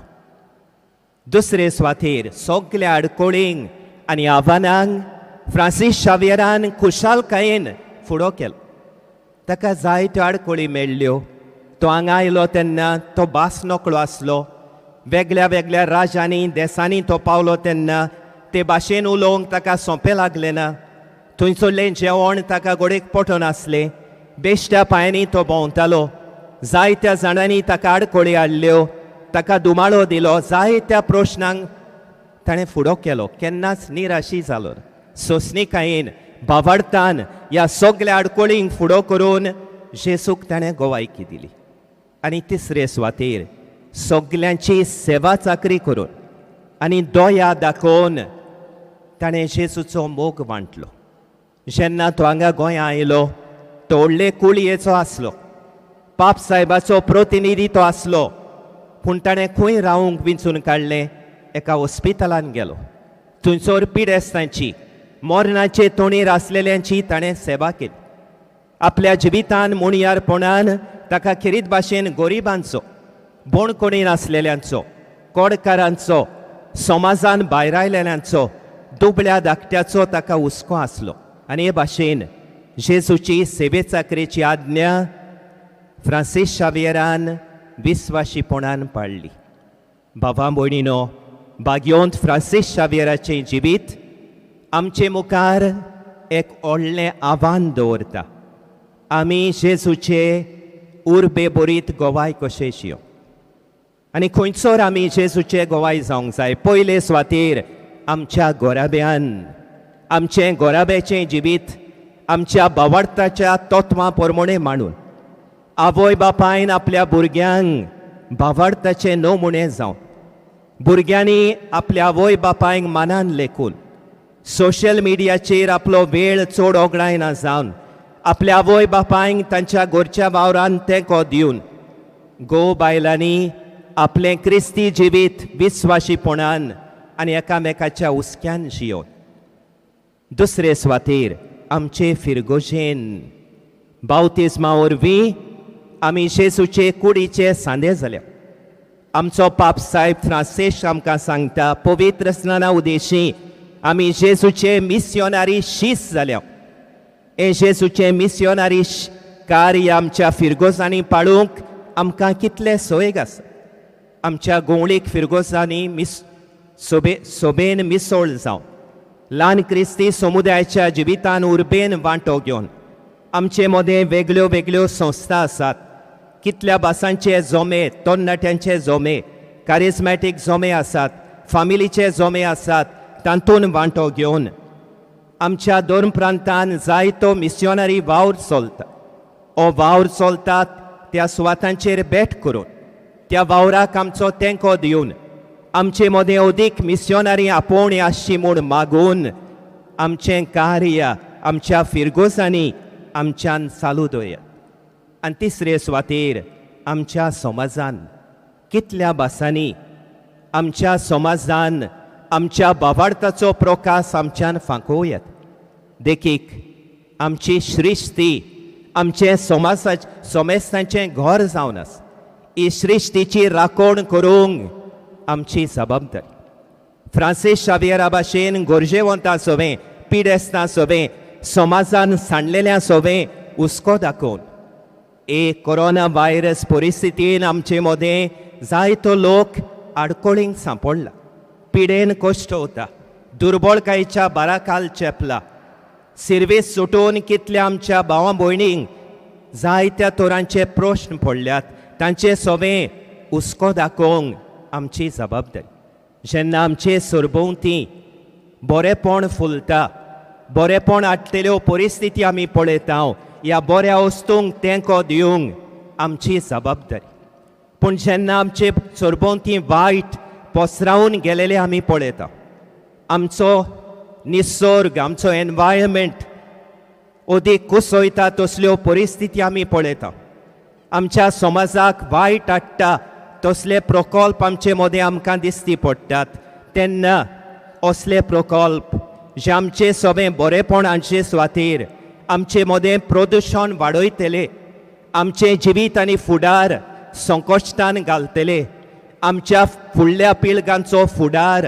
दुसरे सुवातेर सगल्या आडकोळींक आनी आव्हानांक फ्रांसीस शावियरान खुशालकायेन फुडो केलो. ताका जायत्यो आडकोळी मेळ्ळ्यो. तो हांगा आयलो तेन्ना तो भास नकळो आसलो. वेगळ्या वेगळ्या राज्यांनी देसांनी तो पावलो तेन्ना ते भाशेन उलोवंक ताका सोंपें लागलें ना. थंयसरलें जेवण ताका गोडेक पटनासलें. बेश्ट्या पांयांनी तो भोंवतालो. जायत्या जाणांनी ताका आडकोळी हाडल्यो. ताका दुमाळो दिलो. जायत्या प्रश्नांक ताणें फुडो केलो. केन्नाच निराशी जालो ना. सोंसणीकायेन भावार्थान ह्या सगल्या आडकोळींक फुडो करून जेजूक ताणें गोवायकी दिली. आनी तिसरे सुवातेर सगल्यांची सेवा चाकरी करून आनी दया दाखोवन ताणें जेजूचो मोग वांटलो. जेन्ना तो हांगा गोंया आयलो तो व्हडले कुळयेचो आसलो. पाप साहेबाचो प्रतिनिधी तो आसलो पूण ताणें खंय रावूंक विंचून काडलें एका हॉस्पिटलान गेलो थंयसर पिडेस्तांची मरणाचे तोणीर आसलेल्यांची ताणें सेवा केली आपल्या जिवितान मुणयारपणान ताका खेरीत भाशेन गरिबांचो बोणकोणीन आसलेल्यांचो कोडकारांचो समाजान भायर आयलेल्यांचो दुबळ्या धाकट्याचो ताका हुस्को आसलो आनी हे भाशेन जेजूची सेवे चाकरेची आज्ञा फ्रांसीस शावियरान विस्वाशीपणान पाळली भावां भयणीनो भाग्योंत फ्रांसीस शावियराचें जिवीत आमचे मुखार एक व्हडलें आव्हान दवरता आमी जेजूचे उर्बे बरीत गोवाय कशे जियो आनी खंयसर आमी जेजूचे गोवाय जावंक जाय पयले सुवातेर आमच्या गोराब्यान आमचें गोराब्याचें जिवीत आमच्या भावार्थाच्या तत्वां प्रमाणे मांडून आवय बापायन आपल्या भुरग्यांक भावार्थाचे नमुणे जावन भुरग्यांनी आपल्या आवय बापायक मानान लेखून सोशल मिडियाचेर आपलो वेळ चड ओगडायना जावन आपल्या आवय बापायक तांच्या घरच्या वावरान तेंको दिवन घोव बायलांनी आपलें क्रिस्ती जिवीत विस्वाशीपणान आनी एकामेकाच्या हुस्क्यान जियोन दुसरे सुवातेर आमचे फिरगोशेन बावतिस्मा वरवीं आमी जेजूचे कुडीचे सांदे जाल्या आमचो पाप साहेब फ्रांसीस आमकां सांगता पवित्र स्नाना उदेशी आमी जेजूचे मिस्योनारी शीस जाल्या हे जेजूचे मिस्योनारी कार्य आमच्या फिरगोजांनी पाळूंक आमकां कितले सोयेग आसा आमच्या गोवळीक फिरगोजांनी सोबेन मिसळ जावन ल्हान क्रिस्ती समुदायाच्या जिवितान उर्बेन वांटो घेवन आमचे मदें वेगळ्यो वेगळ्यो संस्था आसात कितल्या भासांचे जोमे तरणाट्यांचे जोमे कारिझमॅटीक जोमे आसात फामिलीचे जोमे आसात तातूंत वांटो घेवन आमच्या दोन प्रांतान जायतो मिस्योनरी वावर चलता हो वावर चलतात त्या सुवातांचेर बेट करून त्या वावराक आमचो तेंको दिवन आमचे मदें अदीक मिस्योनरी आपोवणी आसची म्हूण मागून आमचें कार्य आमच्या फिरगोजांनी आमच्यान चालू दवरयात आनी तिसरे सुवातेर आमच्या समाजान कितल्या भासांनी आमच्या समाजान आमच्या भावार्थाचो प्रकाश आमच्यान फांकोवयात देखीक आमची श्रिश्ती आमचे सोमेस्तांचें घर जावन आसा ही श्रिश्टीची राखण करूंक आमची जबाबदारी फ्रांसीस शावियरा भाशेन गोरजेवंतां सोबें पिडेस्तां सोबें समाजान सांडलेल्या सोबें हुस्को दाखोवन एक कोरोना व्हायरस परिस्थितीन आमचे मदें जायतो लोक आडकोळींक सांपडला पिडेन कश्ट होता दुर्बळकायेच्या बाराखाल चेपला सिर्वेस सुटून कितल्या आमच्या भावां भयणींक जायत्या तोरांचे प्रश्न पडल्यात तांचे सोबें हुस्को दाखोवंक आमची जबाबदारी जेन्ना आमचे सरभोंवती बरेपण फुलता बरेपण आटलेल्यो परिस्थिती आमी पळयता ह्या बऱ्या वस्तूंक तेंको दिवंक आमची जबाबदारी पूण जेन्ना आमचे सरभोंवती वायट पसरावन गेलेले आमी पळयता आमचो निसर्ग आमचो एनवायरमेंट अदीक कुसयता तसल्यो परिस्थिती आमी पळयता आमच्या समाजाक वायट हाडटा तसले प्रकल्प आमचे मदें आमकां दिसती पडटात तेन्ना असले प्रकल्प जे आमचे सोबें बरेपणाचे सुवातेर आमचे मदें प्रदुशण वाडयतले आमचे जिवीत आनी फुडार संकश्टान घालतले आमच्या फुडल्या पिळगांचो फुडार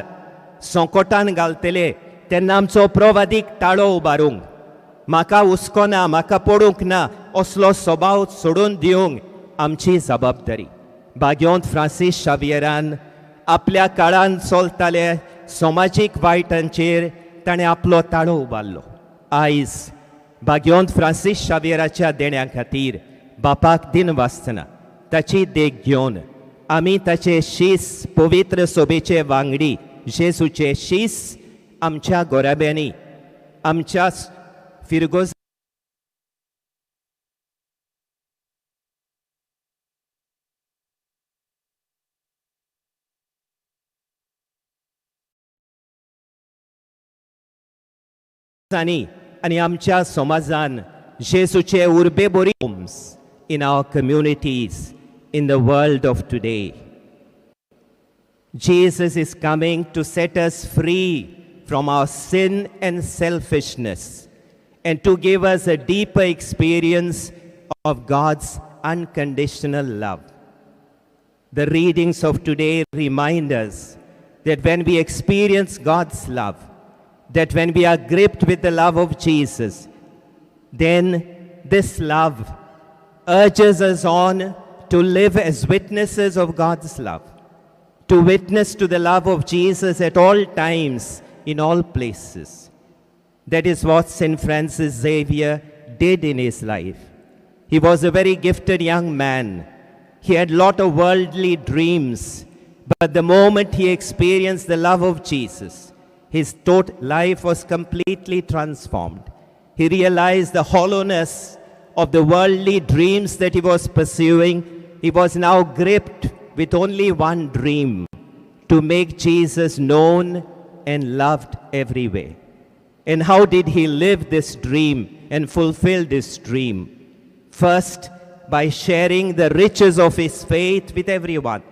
संकटान घालतले तेन्ना आमचो प्रवादीक ताळो उबारूंक म्हाका हुस्को ना म्हाका पडूंक ना असलो स्वभाव सोडून दिवंक आमची जबाबदारी भाग्योंत फ्रांसीस शावियरान आपल्या काळान चलताले समाजीक वायटांचेर ताणें आपलो ताळो उबारलो आयज भाग्योंत फ्रांसीस शावियराच्या देण्या खातीर बापाक दिन वाचतना ताची देख घेवन आमी ताचे शीस पवित्र सोबेचे वांगडी जेजूचे शीस आमच्या गोराब्यांनी आमच्या फिरगोज आनी आमच्या समाजान जेजूचे उर्बे बरी in our communities, in the world of today. Jesus is coming to set us free from our sin and selfishness and to give us a deeper experience of God's unconditional love. The readings of today remind us that when we experience God's love, that when we are gripped with the love of Jesus, then this love urges us on to live as witnesses of God's love, to witness to the love of Jesus at all times, in all places. That is what St. Francis Xavier did in his life. He was a very gifted young man. He had a lot of worldly dreams, but the moment he experienced the love of Jesus, his life was completely transformed. He realized the hollowness of the worldly dreams that he was pursuing. He was now gripped with only one dream: to make Jesus known and loved everywhere. And how did he live this dream and fulfill this dream? First, by sharing the riches of his faith with everyone.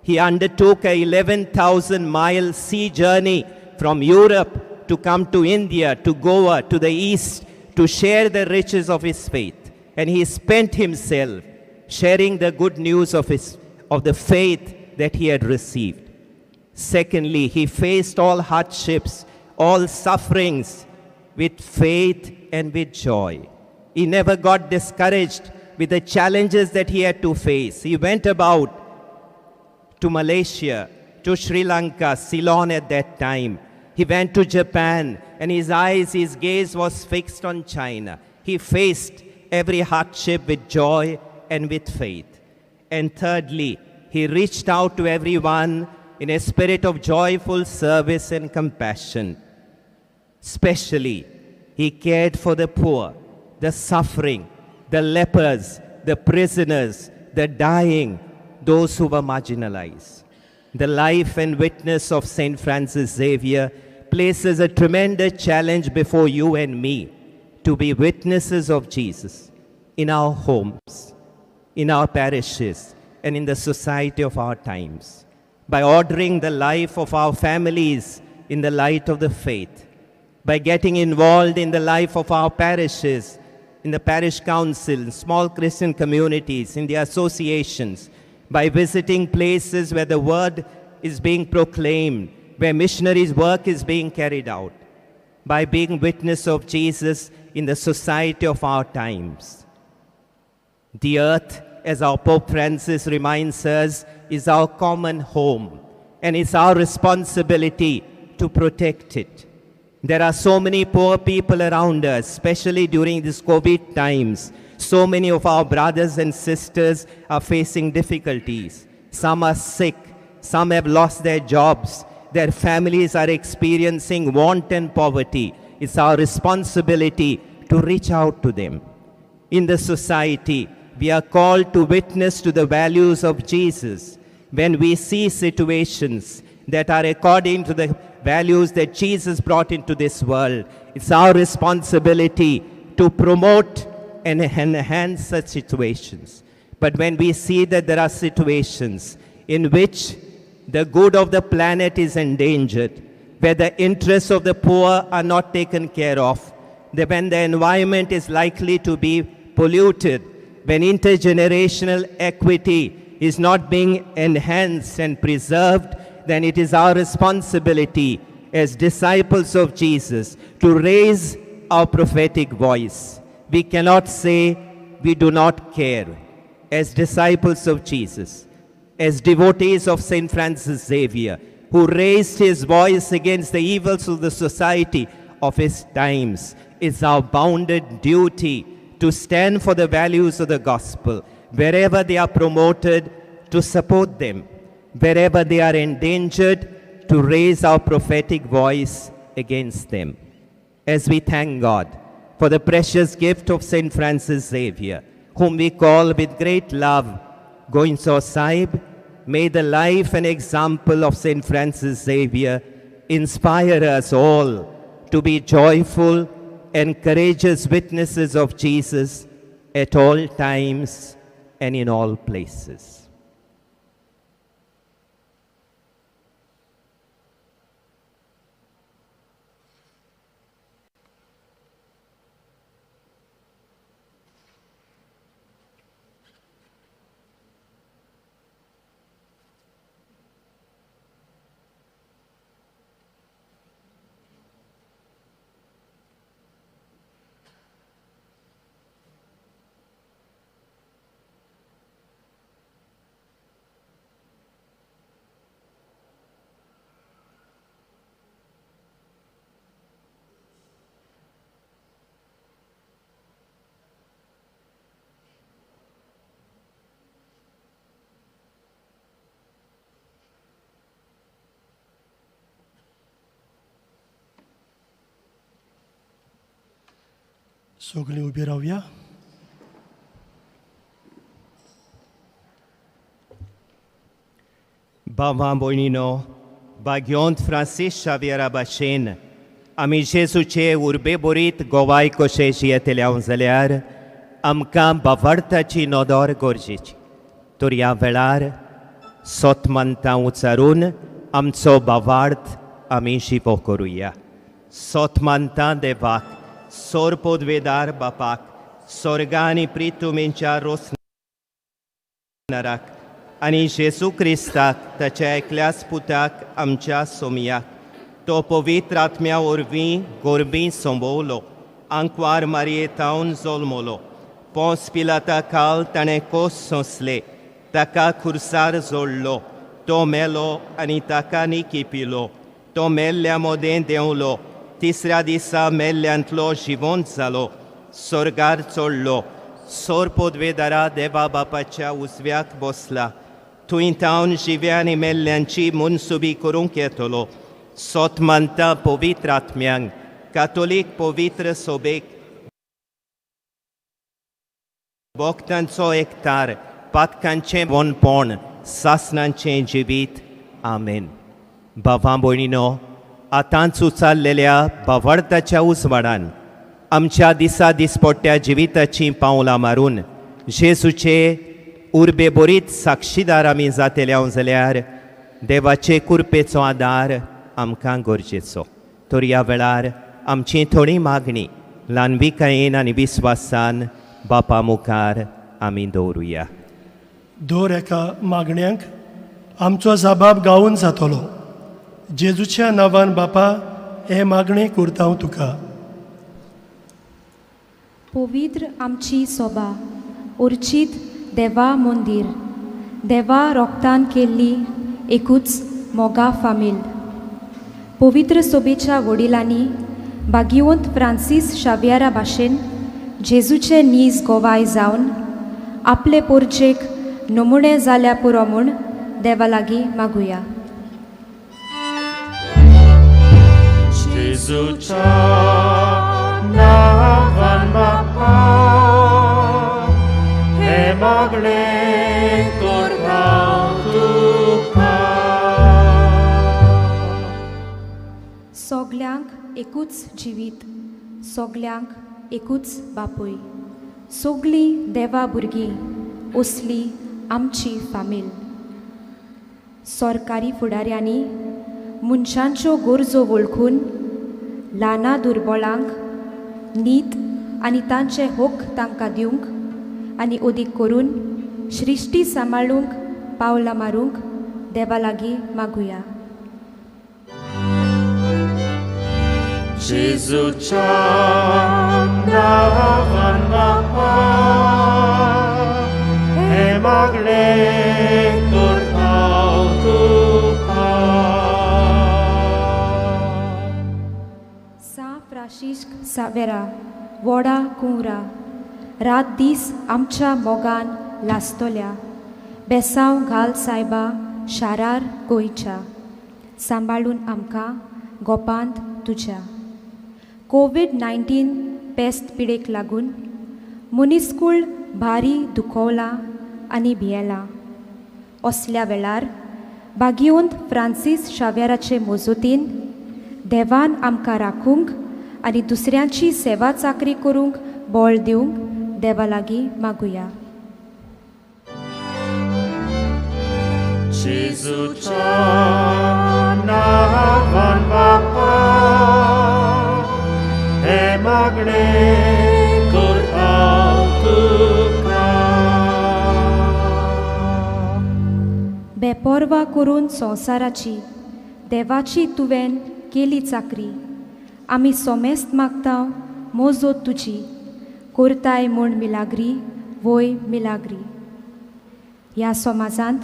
He undertook a 11,000-mile sea journey from Europe to come to India, to Goa, to the East, to share the riches of his faith. And he spent himself sharing the good news of the faith that he had received. Secondly, he faced all hardships, all sufferings with faith and with joy. He never got discouraged with the challenges that he had to face. He went about to Malaysia, to Sri Lanka, Ceylon at that time. He went to Japan, and his gaze was fixed on China. He faced every hardship with joy and with faith. And thirdly, he reached out to everyone in a spirit of joyful service and compassion. Especially, he cared for the poor, the suffering, the lepers, the prisoners, the dying, those who were marginalized. The life and witness of St. Francis Xavier places a tremendous challenge before you and me to be witnesses of Jesus in our homes, in our parishes, and in the society of our times, by ordering the life of our families in the light of the faith, by getting involved in the life of our parishes, in the parish council, in small Christian communities, in the associations, by visiting places where the word is being proclaimed, where missionaries' work is being carried out, by being witness of Jesus in the society of our times. The earth, as our Pope Francis reminds us, is our common home, and it's our responsibility to protect it. There are so many poor people around us, especially during these COVID times. So many of our brothers and sisters are facing difficulties. Some are sick. Some have lost their jobs. Their families are experiencing want and poverty. It's our responsibility to reach out to them. In the society, we are called to witness to the values of Jesus. When we see situations that are according to the values that Jesus brought into this world, it's our responsibility to promote and enhance such situations. But when we see that there are situations in which the good of the planet is endangered, where the interests of the poor are not taken care of, when the environment is likely to be polluted, when intergenerational equity is not being enhanced and preserved, then it is our responsibility as disciples of Jesus to raise our prophetic voice. We cannot say we do not care. As disciples of Jesus, as devotees of St. Francis Xavier, who raised his voice against the evils of the society of his times, it's our bounded duty to stand for the values of the gospel. Wherever they are promoted, to support them. Wherever they are endangered, to raise our prophetic voice against them. As we thank God for the precious gift of St. Francis Xavier, whom we call with great love Goinso Sahib, may the life and example of St. Francis Xavier inspire us all to be joyful and courageous witnesses of Jesus at all times and in all places. सगळीं उबी रावया. भावां भयणीनो, भाग्यवंत Francis शावियरा भाशेन आमी जेजूचे उर्बे बरीत गोवाय कशें जियेतल्या जाल्यार आमकां बावार्थाची नदर गरजेची. तर ह्या वेळार सोतमानतां उचारून आमचो बावार्थ आमी जिवो करुया. सोतमानतां देवाक, सोर पोदवेदार बापाक, स्वर्गा आनी प्रितुमेंच्या रोसनाराक आनी जेजू क्रिस्ताक ताच्या एकल्याच पुताक आमच्या सोमयाक तो पवित्र आत्म्या वरवीं गोरबी संभोवलो, आंकवार मारयेतावन जल्मलो, पोंस पिलाता काल ताणें कोस सोंसले, ताका खुर्सार जोडलो, तो मेलो आनी ताका निकी पिलो, तो मेल्ल्या मोदें देंवलो, तिसऱ्या दिसा मेल्ल्यांतलो जिवंत जालो, स्वर्गार चडलो, सोर पोदवेदारा देवा बापाच्या उजव्याक बसला, थंय तावन जिव्या आनी मेल्ल्यांची मनसुबी करूंक येतलो. सोतमानता पवित्र आत्म्यांक, कातोलीक पवित्र सोबेक, भोगतांचो एकठार, पातकांचें वनपण, सासणांचें जिवीत. आमेन. भावां भयणीनो, आतांच उचारलेल्या बावार्थाच्या उजवाडान आमच्या दिसा दिसपट्ट्या जिविताचीं पावलां मारून जेजूचे उर्बे बरीत साक्षीदार आमी जातल्या जाल्यार देवाचे कृपेचो आदार आमकां गरजेचो. तर ह्या वेळार आमची थोडी मागणी ल्हानविकायेन आनी विस्वासान बापा मुखार आमी दवरुया. दर एका मागण्यांक आमचो जबाब गावून जातलो. जेजूच्या नांवान बापा हे मागणी करता हांव तुका. पवित्र आमची सोबा, उर्चीत देवा मंदिर, देवा रोगतान केल्ली एकूच मोगा फामील. पवित्र सोबेच्या वडिलांनी भाग्यवंत फ्रांसीस शावियरा भाशेन जेजूचे नीज गोवाय जावन आपले पोरचेक नमुणे जाल्या पुरो म्हूण देवा लागीं मागुया. जेजूच्या नांवान बापा हे मागणे करता तुका. सोगल्यांक एकूच जिवीत, सोगल्यांक एकूच बापूय, सोगलीं देवा भुरगीं असली आमची फामील. सरकारी फुडाऱ्यांनी मनशांच्यो गरजो वळखून ल्हाना दुर्बळांक नीत आनी तांचे हक तांकां दिवंक आनी ओदीक करून सृश्टी सांबाळूंक पावलां मारूंक देवा लागीं मागुया. जेजूच्या नांवान बापा हे मागणे करता तुका. सा फ्रांसीस शावियरा व्हडा कुंवरा, रात दीस आमच्या मोगान लासतल्या, बेसांव घाल सायबा शारार गोंयच्या, सांबाळून आमकां गोपांत तुज्या. कोविड-19 पेस्त पिडेक लागून मनीसकूळ भारी दुखवला आनी भियेला. असल्या वेळार भाग्यवंत फ्रांसीस शावियराचे मोजोतीन देवान आमकां राखूंक आनी दुसऱ्यांची सेवा चाकरी करूंक बळ दिवंक देवा लागीं मागुया. जेजूच्या नांवान बापा हे मागणे करता तुका. बेपरवा करून संवसाराची देवाची तुवें केली चाकरी. आमी सोमेस्त मागता मोजोत तुजी कोरताय म्हूण मिलाग्री वय मिलाग्री. ह्या समाजांत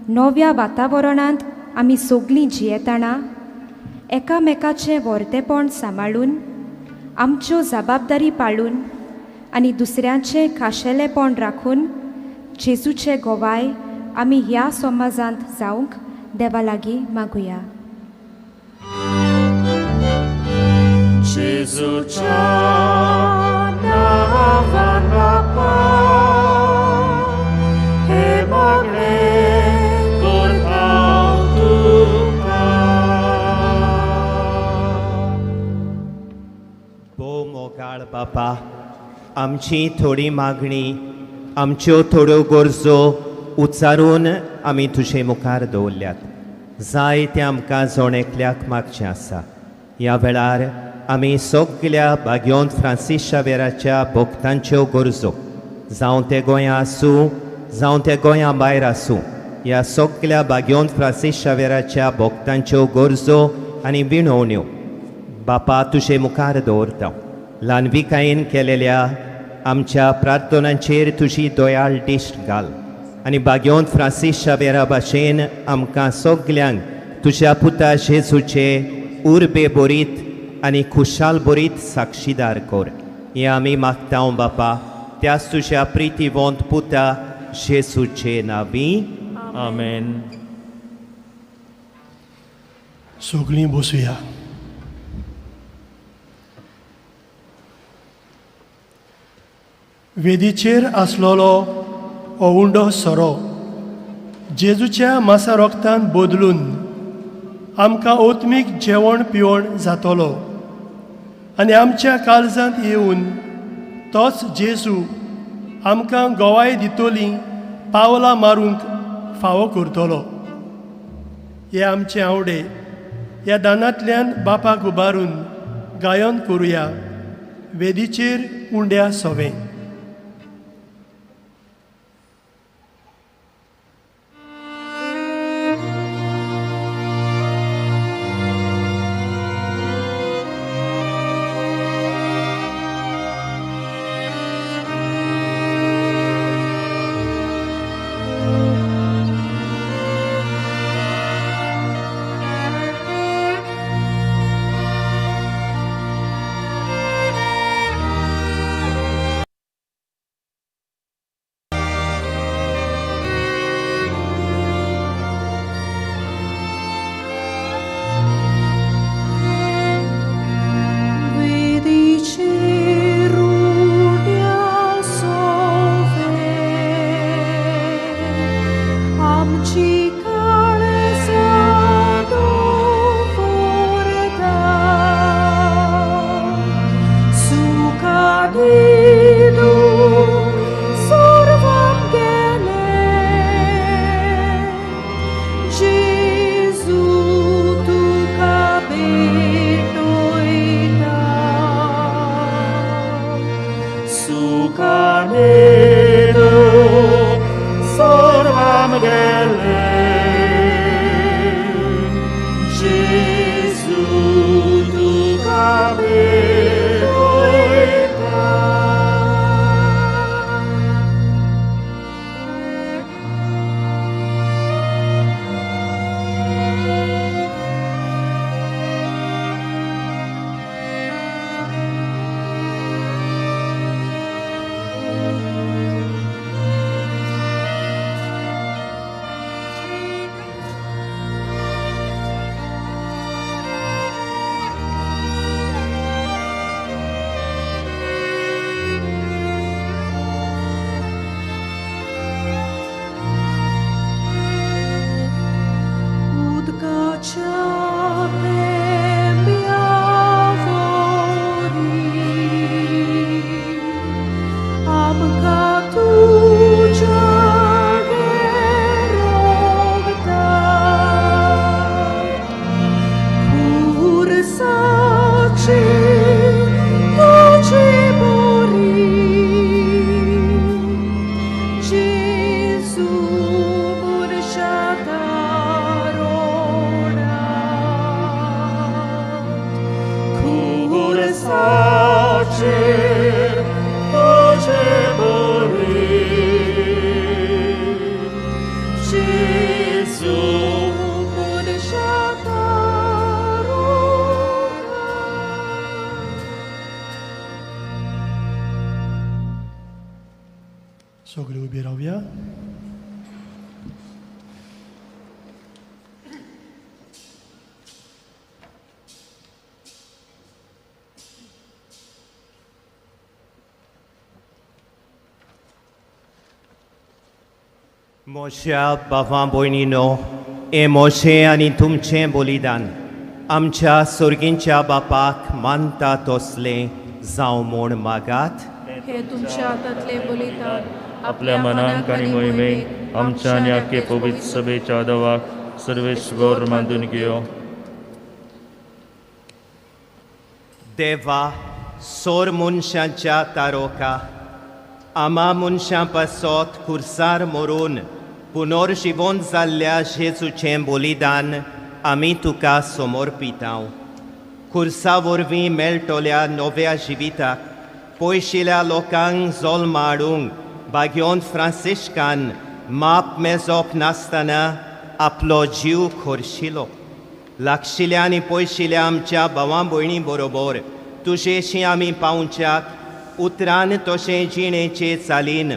नव्या वातावरणांत आमी सगळीं जियेताना एकामेकाचें वर्तेपण सांबाळून आमच्यो जबाबदारी पाळून आनी दुसऱ्यांचें खाशेलेपण राखून जेजूचें गोवाय आमी ह्या समाजांत जावंक देवा लागीं मागुया. जेजूच्या नांवान बापा हे मागणे करता तुका. भोव मोगाळ बापा, आमची थोडी मागणी आमच्यो थोड्यो गरजो उच्चारून आमी तुजे मुखार दवरल्यात. जाय तें आमकां जोणेकल्याक मागचें आसा. ह्या वेळार आमी सगळ्या भाग्योंत फ्रांसीस शावेराच्या भक्तांच्यो गरजो, जावं ते गोंया आसूं जावं ते गोंया भायर आसूं, ह्या सगळ्या भाग्योंत फ्रांसीस शावेराच्या भक्तांच्यो गरजो आनी विणवण्यो बापा तुजे मुखार दवरता. ल्हानविकायेन केलेल्या आमच्या प्रार्थनांचेर तुजी दयाळ दिश्ट घाल आनी भाग्योंत फ्रांसीस शावेरा भाशेन आमकां सगल्यांक तुज्या पुता जेजूचे उर्बे बोरीत आनी खुशाल बोरीत साक्षीदार कर. हें आमी मागता बापा त्याच तुज्या प्रितीवंत पुता जेजूचे नांवी. आमेन. सगळीं बसुया. वेदीचेर आसलोलो हो उंडो सोरो जेजूच्या मासा रोगतान बदलून आमकां ओत्मीक जेवण पिवण जातलो आनी आमच्या काळजांत येवन तोच जेजू आमकां गोवाय दितोली पावलां मारूंक फावो करतलो. हे आमचे आवडे ह्या दानांतल्यान बापाक उबारून गायन करुया वेदीचेर उंड्या सोवें. Jesu, सगळे उबे रावया. मोशा बाबा भयणीनो, हे मोशे आनी तुमचें बलिदान आमच्या सुर्गींच्या बापाक मानता तसले जावं म्हूण मागात. हे तुमच्या हातांतले बलिदान आपल्या मनांक आनी मोहिमेक आमच्या आनी आख्खे पवित्र सभेच्या आदावाक सर्वेश्वर मानून घेयो. देवा, सोर मनशांच्या तारोका आमा मनशां पासत खुर्सार मरून पुनर्जीवन जाल्ल्या जेजूचें बलिदान आमी तुका समर्पितांव. खुर्सा वरवीं मेळटल्या नव्या जिविताक पयशिल्ल्या लोकांक जल्म हाडूंक भाग्योन फ्रांसिस्कान माप मेजप नासतना आपलो जीव खोरशिलो. लागशिल्ल्या आनी पयशिल्ल्या आमच्या भावां भयणी बरोबर तुजेशी आमी पावच्याक उतरान तशें जिणेचे चालीन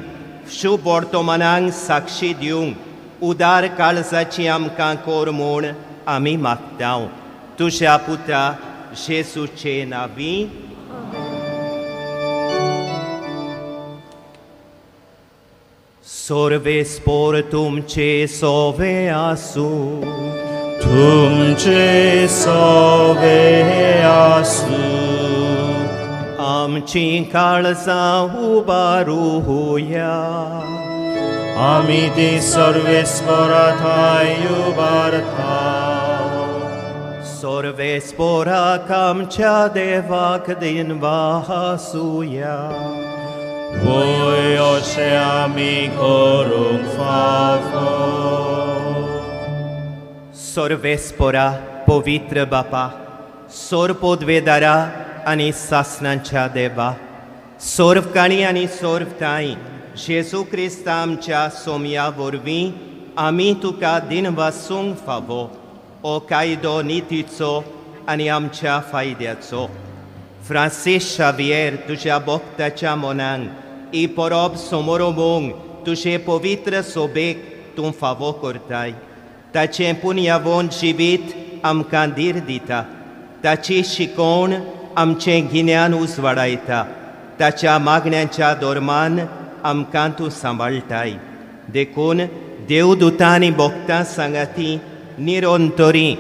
शुभ वर्तमानांक साक्षी दिवंक उदार काळजाची आमकां कोर म्हूण आमी मागतांव. तुज्या पुत्रा जेजूचे नांवी. सर्वेस्पर तुमचे सोवे आसूं. तुमचे सोवे आसूं. आमची काळजां उबारूया. आमी ती सर्वेस्पराथाय उबारता. सर्वेस्पराक आमच्या देवाक दिनवासूया. वय अशें आमी करूंक फावो. सर्वेस्परा पवित्र बापा, सोर पोदवेदारा आनी सासणांच्या देवा, सोर्वकाणी आनी सोर्वताय जेजू क्रिस्त आमच्या सोमया वरवीं आमी तुका दिनवासूंक फावो. हो कायदो नितीचो आनी आमच्या फायद्याचो. फ्रांसीस शावियर तुज्या भक्ताच्या मनांक ही परब समोरोवंक तुजे पवित्र सोबेक तूं फावो करताय. ताचें पुण्यवंत जिवीत आमकां धीर दिता. ताची शिकवण आमचें गिन्यान उजवाडायता. ताच्या मागण्यांच्या दोरमान आमकां तूं सांबाळटाय. देखून देवदूतां आनी भक्तां सांगाती निरंतरी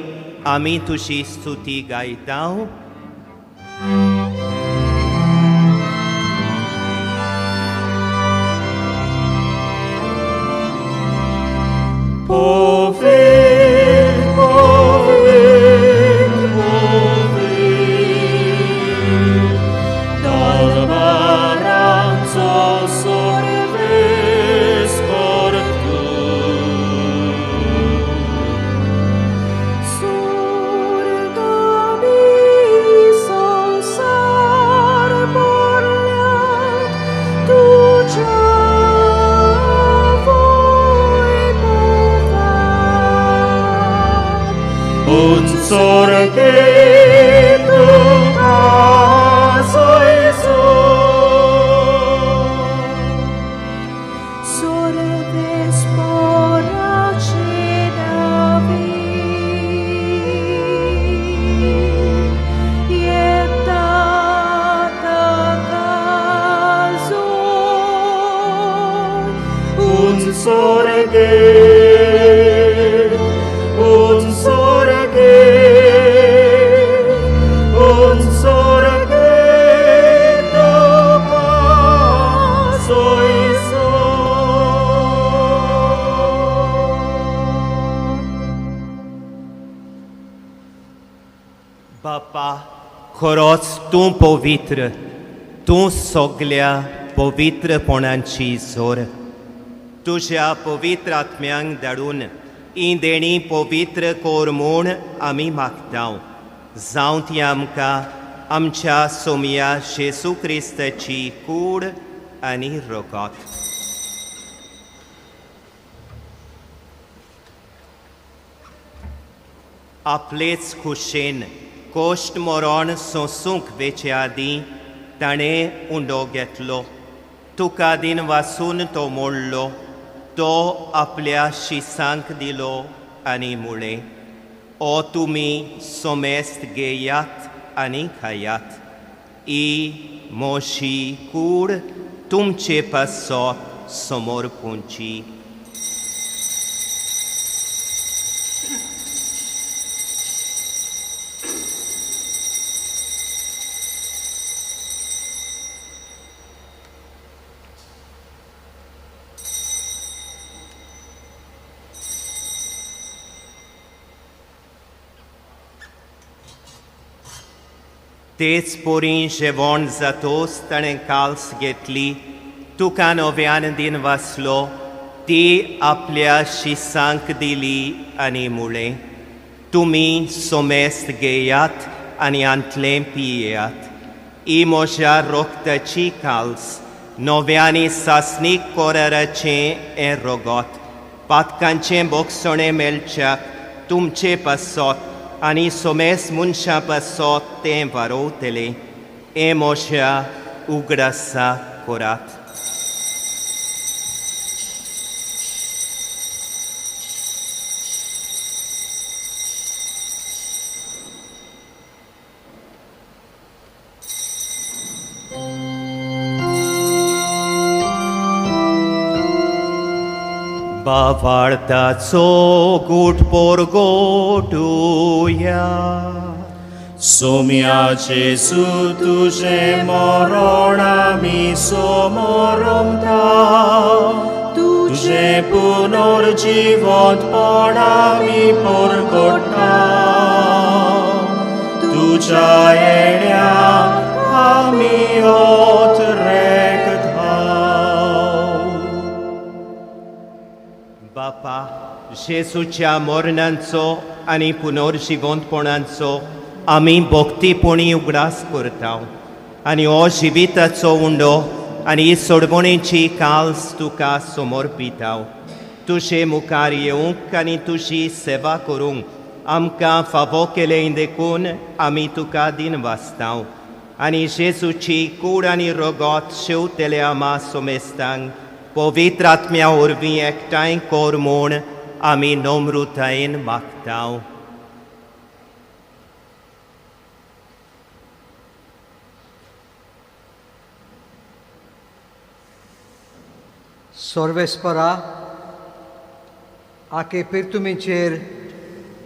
आमी तुजी स्तुती गायतांव. बापा, खरोच तूं पवित्र, तूं सगल्या पवित्रपणांची जोर. तुज्या पवित्र आत्म्यांक धाडून ही देणी पवित्र कोर म्हूण आमी मागतांव. जावं ती आमकां आमच्या सोमया जेजू क्रिस्ताची कूड आनी रोगोत. आपलेच खुशेन कोश्ट मोरोन सोंसूंक वेचे आदीं ताणें उंडो घेतलो. तुका दिन वासून तो मोडलो. तो आपल्या शिसांक दिलो आनी मुळे, ओ तुमी सोमेस्त घेयात आनी खायात. ही मोशी कूड तुमचे पासत समोर पोंची. तेच पोरी जेवण जातोच ताणें काल्स घेतली. तुका नव्यान दिन वाचलो. ती आपल्या शिसांक दिली आनी मुळे, तुमी सोमेस्त घेयात आनी आंतलें पियेयात. ही म्हज्या रोगताची काल्स, नव्यानी सासणीक कोराराचें हें रोगोत. पातकांचें बोगसणें मेलच्याक तुमचे पासत आनी सोमेस मनशां पासत तें वारोवतलें. हें म्हज्या उगडासा कोरात. बावार्ताचो गुटपोर गोटुया. सोम्या जेसू तुझे मरण आमी समोरमता. तुझे पुनर्जीवनपण आमी परगटा. तुझ्या येण्याक आमी ओतरेक धांव. बापा, जेसूच्या मरणांचो आनी पुनर्जीवनपणांचो आमी भक्तीपणी उगडास करता आनी हो जिविताचो उंडो आनी सोडवणेची काल्स तुका समर्पिता. तुजे मुखार येवंक आनी तुजी सेवा करूंक आमकां फावो केलें देखून आमी तुका दिन वाचता. आनी जेसूची कूड आनी रोगोत शेवतले आमा सोमेस्तांक पवित्र आत्म्या वरवीं एकठांय कोर म्हूण आमी नम्रतायेन मागता. सर्वेस्परा, आके पिर्तुमेचेर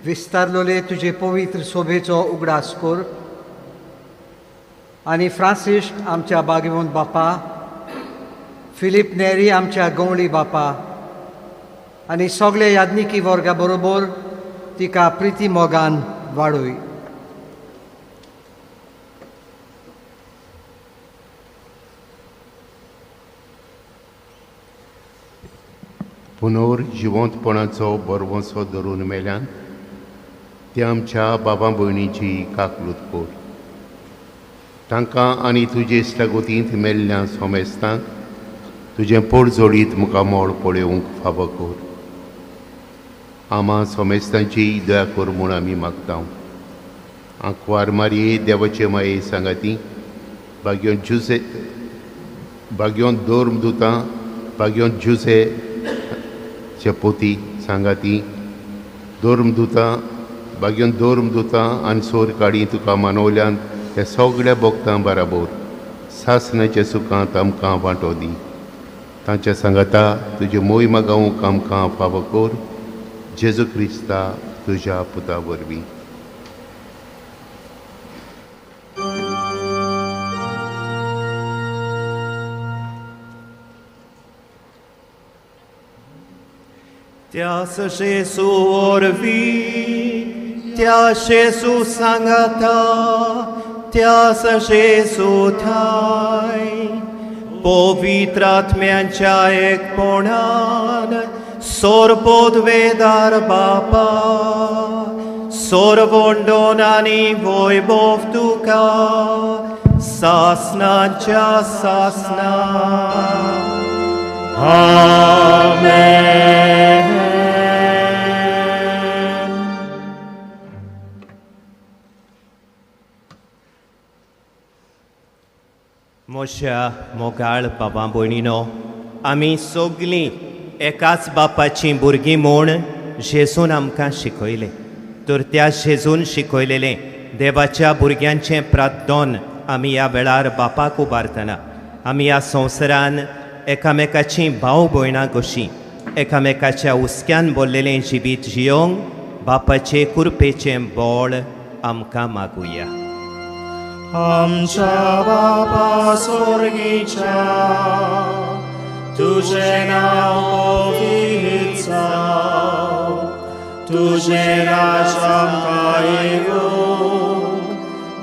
विस्तारलोले तुजे पवित्र सोबेचो उगडास कर. आनी फ्रांसीस आमच्या बागेवंत बापा, फिलीप नेरी आमच्या गवळी बापा आनी सगळे यादनिकी वर्गा बरोबर तिका प्रिती मोगान वाडय. पुनर्जिवंतपणाचो बरवंसो धरून मेल्यान ते आमच्या बाबा भयणीची काकलूत कर. तांकां आनी तुजे इश्टागोतींत मेल्ल्या सोमेस्तांक तुजें पोट जोडीत मुखार मोड पळोवंक फावो कर. आमा सोमेस्तांची दया कर म्हूण आमी मागता. आंकवार मारये देवाचे माये सांगाती, भाग्योन जुसे भाग्योन दोर्मदुतां, भाग्योन जुसे पोती सांगाती, दोर्मदुतां भाग्योन दोर्मदुतां आनी सोर काडी तुका मानवल्यान त्या सगळ्या भक्तां बराबर सासणाच्या सुखांत आमकां वांटो दी. तांच्या सांगाता तुजे मोहिमा गावूंक आमकां फावो कर. जेजू क्रिस्ता तुज्या पुता वरवीं. त्यास जेसू वरवीं, त्या जेसू सांगाता, त्यास जेसू थाय पवित्र आत्म्यांच्या एकपणान सोरपोदवेदार बापा, सोरवोंडोन आनी वैभव तुका सासनाच्या सासना. आमेन. म्हज्या मोगाळ बाबा भयणीनो, आमी सगळीं एकाच बापाचीं भुरगीं म्हूण जेजून आमकां शिकयलें. तर त्या जेजून शिकयलेलें देवाच्या भुरग्यांचें प्रार्थन आमी ह्या वेळार बापाक उबारतना आमी ह्या संवसारान एकामेकाचीं भाव भयणां कशीं एकामेकाच्या हुस्क्यान भरलेलें जिवीत जियोंक बापाचे कृपेचें बळ आमकां मागुया. आमच्या बापा स्वर्गीच्या, तुझें नांव पवित्र जावं, तुझें राज आमकां येवूं,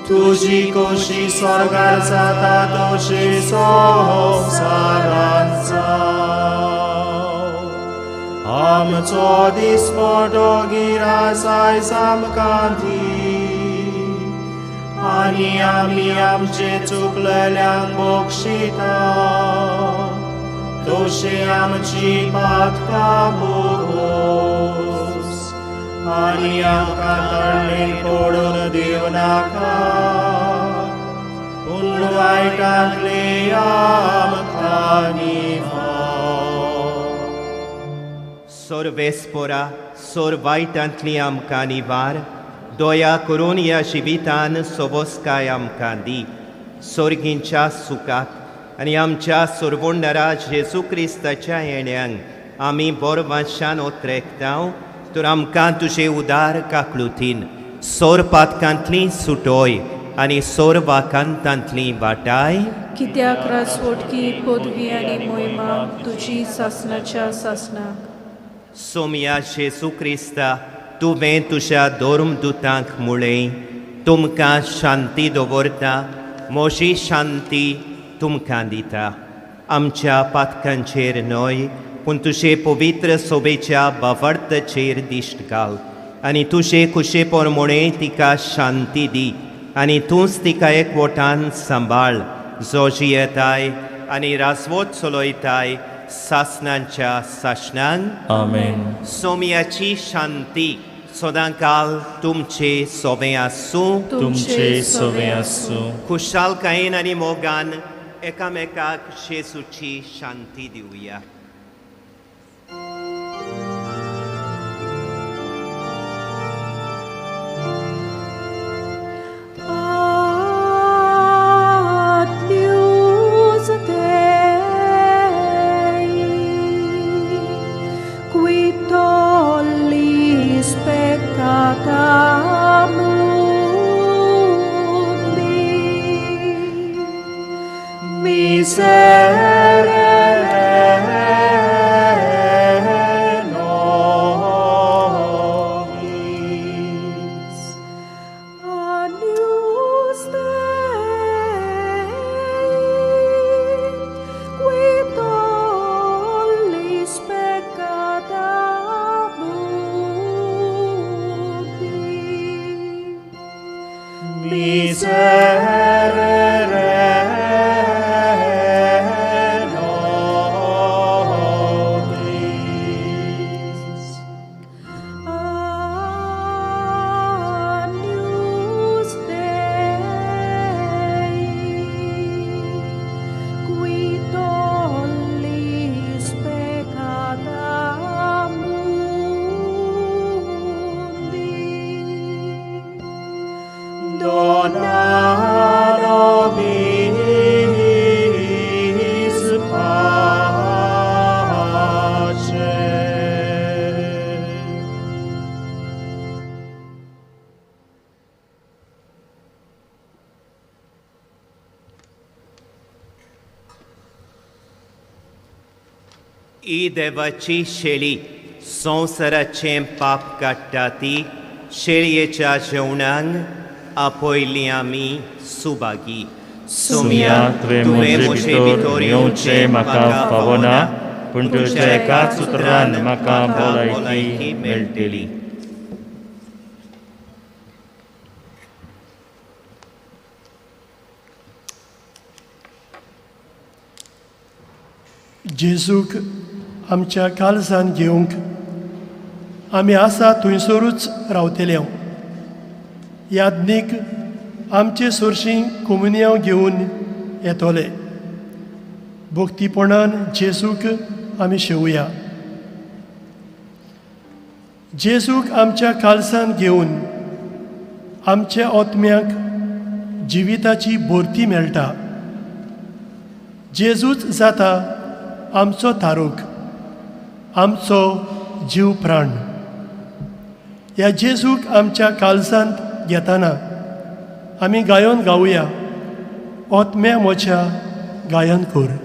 तुजी खोशी स्वर्गार जाता तशी संवसारांत जावं. आमचो दिसपटो गिरास आयज आमकां दी, आनी आमी आमचे चुकलेल्यांक बक्षिता, तशी आमची पातकां भोगोस, आनी आमकां तळणेंत पडून दिवं नाका, पूण वायटांतले आमकां निवार. सर्वेस्परा सोर वायटांतली आमकां निवार, दया करून ह्या जिवितान सोबोसकाय आमकां दी. सर्गींच्या सुखाक आनी आमच्या सोर्वोंडारा जेजू क्रिस्ताच्या येण्याक आमी बोरवाशान ओत्रेकतांव, तर आमकां तुजे उदार काकळुतीन सोर पातकांतली सुटोय आनी सोर वाकांतांतली वाटाय. कित्याक राजवटकी पदवी आनी मोहिमा तुजी सासणाच्या सासणाक. सोम्या जेजू क्रिस्ता, तुवें तुज्या धर्मदुतांक म्हळें, तुमकां शांती दवरता, म्हजी शांती तुमकां दिता. आमच्या पातकांचेर न्हय पूण तुजे पवित्र सोबेच्या बावर्तचेर दिश्ट घाल, आनी तुजे कुशेपरमणे तिका शांती दी, आनी तूंच तिका एकवटान सांबाळ, जो जियेताय आनी राजवट चलयताय सासणांच्या सासणांक. आमेन. सोम्याची शांती सदांकाल तुमचे सोबे आसूं. तुमचे सोबे आसूं. खुशालकायेन आनी मोगान एकामेकाक जेजूची शांती दिवया. ही देवाची शेळी संवसाराचें पाप काडटा ती शेळयेच्या जेवणाक आपयली आमी सुभागी. सुम्या तुवें म्हजे भितर येवचें म्हाका फावना, पूण तुज्या एकाच उतरान म्हाका भलायकी मेळटली. जेजूक आमच्या काळजान घेवंक आमी आसा थंयसरूच रावतले. यादनीक आमचे सोरशीं कोमुनियांव घेवन येतले. भक्तीपणान जेजूक आमी शेवया. जेजूक आमच्या काळसान घेवन आमच्या आत्म्याक जिविताची भरती मेळटा. जेजूच जाता आमचो तारूक, आमचो जीव प्राण. ह्या जेजूक आमच्या काळजांत घेताना आमी गायन गावया, आत्म्या म्हज्या गायन कर.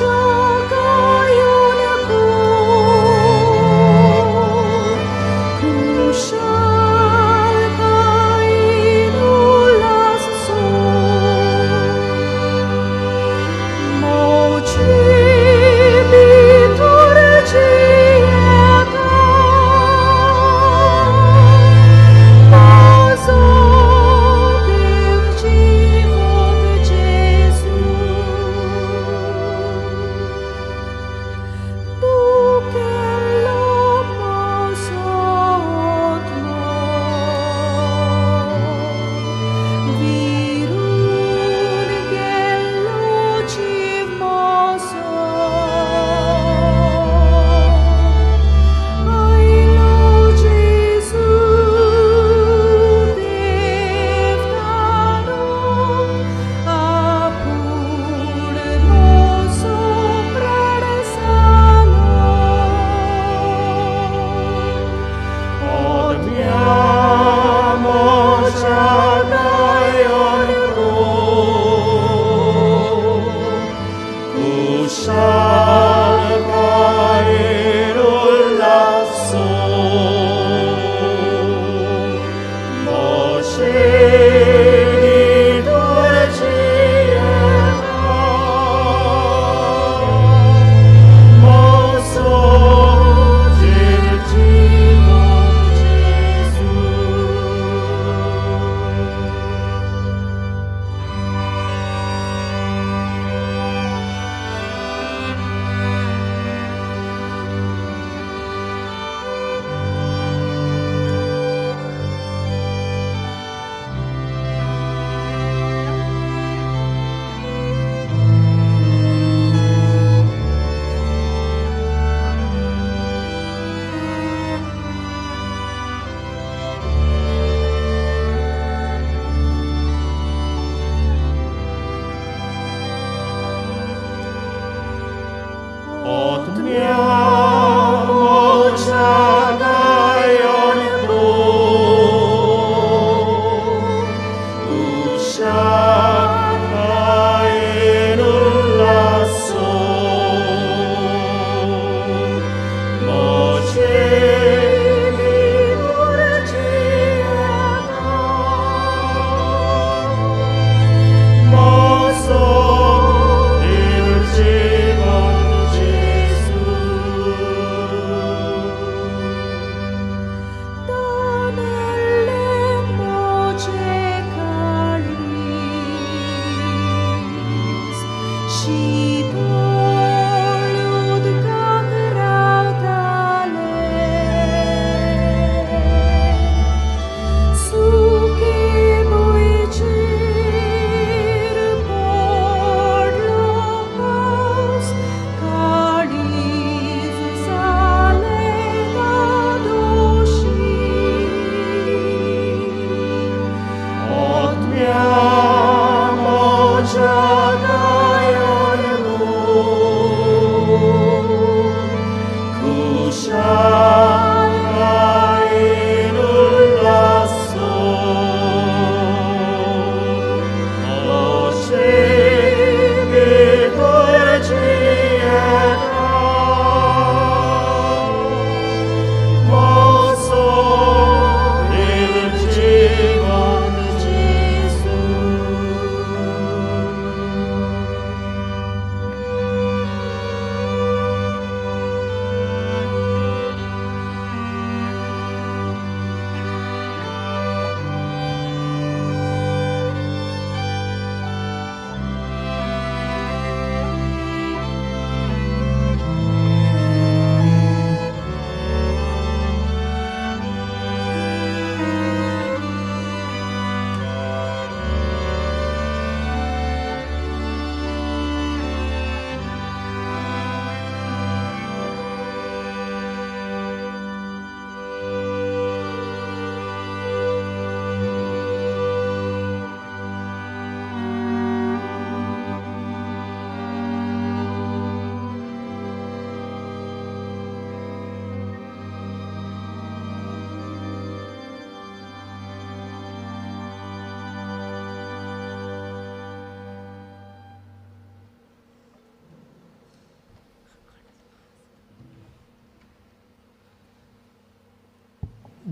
Moja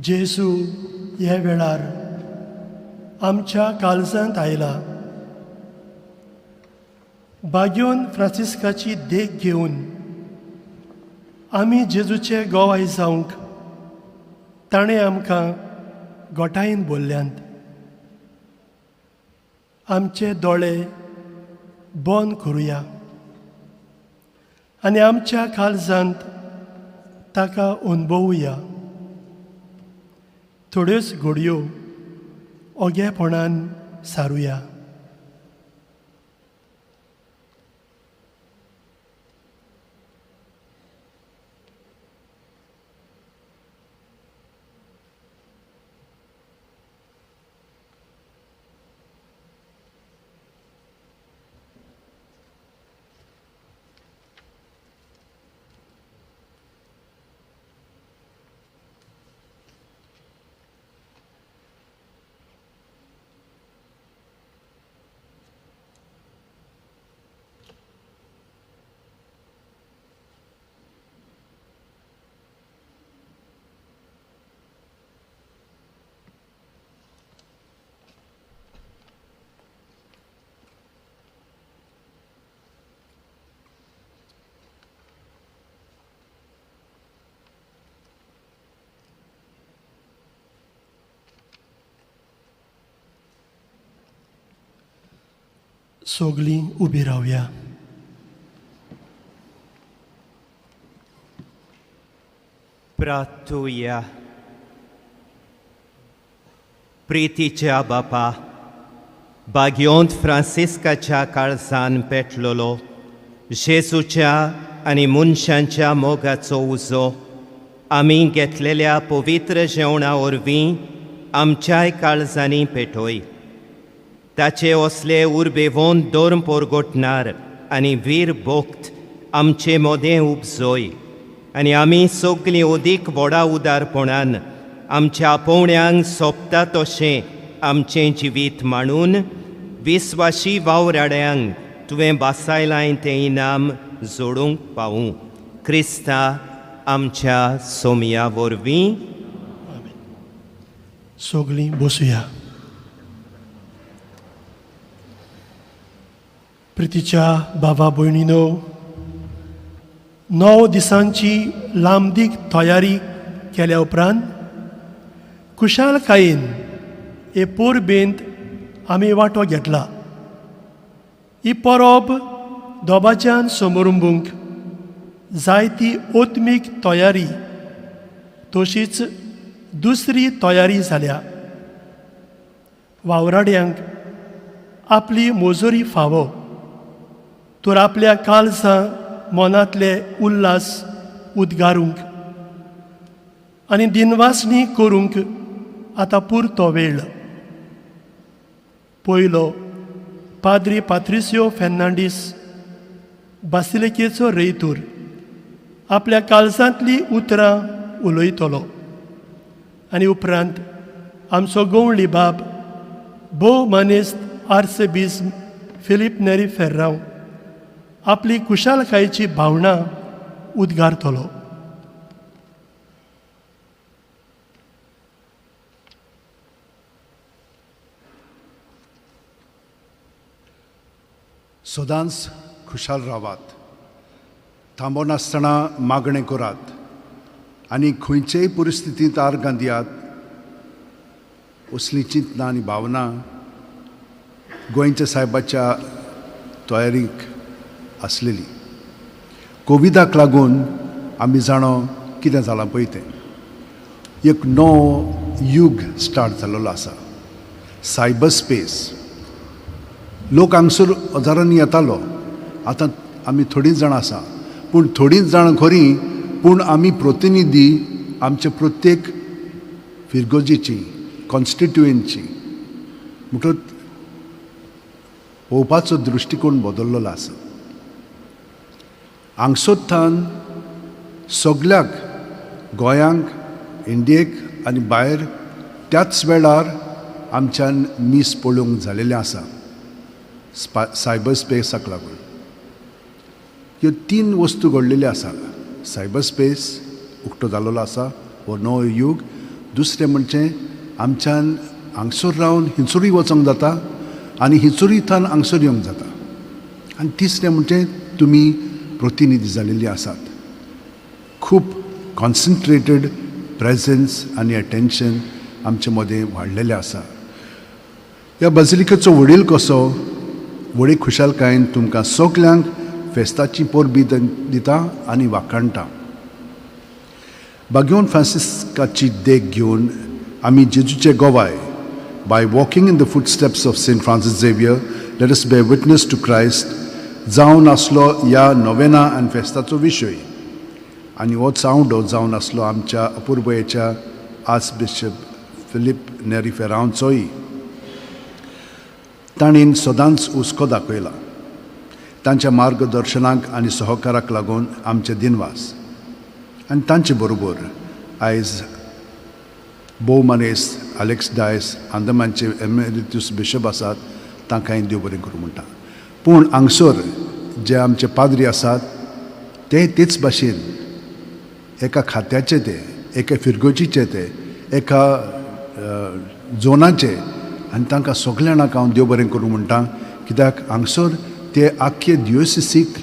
जेसू ह्या वेळार आमच्या काळजांत आयला. बाग्योन फ्रांसिस्काची देख घेवन आमी जेजूचे गोवाय जावंक ताणें आमकां गोठायन बोल्ल्यांत. आमचे दोळे बंद करुया आनी आमच्या काळजांत ताका अनुभवुया. थोड्योच घडयो ओगेपणान सारुया. सगळीं उबी रावया. प्रार्थुया. प्रितीच्या बापा, बाग्योंत फ्रांसिस्काच्या काळजान पेटलोलो जेजूच्या आनी मनशांच्या मोगाचो उजो आमी घेतलेल्या पवित्र जेवणा वरवीं आमच्याय काळजांनी पेटोय. ताचे असले उर्बेवोन दोर्म पोरगोटणार आनी वीर भोक्त आमचे मोदें उपजोय आनी आमी सगळीं ओदीक व्हडा उदारपणान आमच्या आपोवण्यांक सोंपता तशें आमचें जिवीत मांडून विस्वाशी वावराड्यांक तुवें बासायलाय तें इनाम जोडूंक पावूं. क्रिस्ता आमच्या सोमया वरवीं. सगळीं बसुया. प्रितीच्या बाबा भयणीनो, 9 दिसांची लांबदीक तयारी केल्या उपरांत कुशालकायेन हे परबेंत आमी वांटो घेतला. ही परब दोबाच्यान समारंभूंक जायती ओत्मीक तयारी तशीच दुसरी तयारी जाल्या. वावराड्यांक आपली मोजोरी फावो तर आपल्या काळजां मनांतले उल्हास उद्गारूंक आनी दिनवासणी करूंक आतां पुरतो वेळ. पयलो पाद्री पात्रिसियो फेर्नांडीस बासिलिकेचो रेतूर आपल्या काळजांतली उतरां उलयतलो आनी उपरांत आमचो गवळी बाब भोव मानेस्त आर्चबिस्प फिलीप नेरी फेर्रांव आपली कुशालकायेची भावना उद्गारतलो. सदांच खुशाल रावात, थांबनासतना मागणें करात आनी खंयचेय परिस्थितींत आर्गां दियात. असली चिंतना आनी भावना गोंयच्या साहेबाच्या तयारीक आसलेली. कोविडाक लागून आमी जाणो कितें जालां पळय तें. एक नवो युग स्टार्ट जाल्लो आसा. Cyber space. लोक हांगसर हजारांनी येतालो. आतां आमी थोडींच जाणां आसा, पूण थोडींच जाणां खरीं, पूण आमी प्रतिनिधी आमच्या प्रत्येक फिरगोजेची कॉन्स्टिट्युएंटची म्हणटच पळोवपाचो दृश्टिकोन बदललेलो आसा. हांगसोत्थान सगळ्याक गोंयांक, इंडियेक आनी भायर त्याच वेळार आमच्यान मीस पळोवंक जालेलें आसा सायबर स्पेसाक लागून. ह्यो 3 वस्तू घडलेल्यो आसा. सायबर स्पेस उक्तो जाल्लो आसा, हो नवो युग. दुसरें म्हणजे आमच्यान हांगसर रावन हिंचुरी वचोंक जाता आनी हिंचुरींतल्यान हांगसर येवंक जाता. आनी तिसरें म्हणजे तुमी प्रतिनिधी जाल्लेली आसात. खूब कॉन्सन्ट्रेटेड प्रेझन्स आनी अटेन्शन आमचे मदें वाडलेलें आसा. ह्या बजिलिकेचो वडील कसो व्हडी खुशालकायेन तुमकां सगल्यांक फेस्ताची परबी दिता आनी वाखाणटा. बागेवन फ्रांसिस्काची देख घेवन आमी जेजूचे गोवाय. By walking in the footsteps of St. Francis Xavier, let us bear witness to Christ. जावन आसलो ह्या नोवेना आनी फेस्ताचो विशय. आनी हो चावडो जावन आसलो आमच्या अपुर्बयेच्या आर्च बिशप फिलीप नेरी फेरांवचोय. ताणीन सदांच हुस्को दाखयला. तांच्या मार्गदर्शनाक आनी सहकाराक लागून आमचे दिनवास. आनी तांचे बरोबर आयज भोव मनीस अलेक्स डायस अंदमानचे एमेरिटस बिशप आसात तांकांय देव बरें करूं म्हणटा. पूण हांगसर जे आमचे पाद्री आसात ते तेच भाशेन एका खात्याचे ते, एका फिरगोचीचे ते, एका झोनाचे आनी तांकां सगळ्यांक हांव देव बरें करूं म्हणटा. कित्याक हांगसर ते आख्खे दियोसिसीक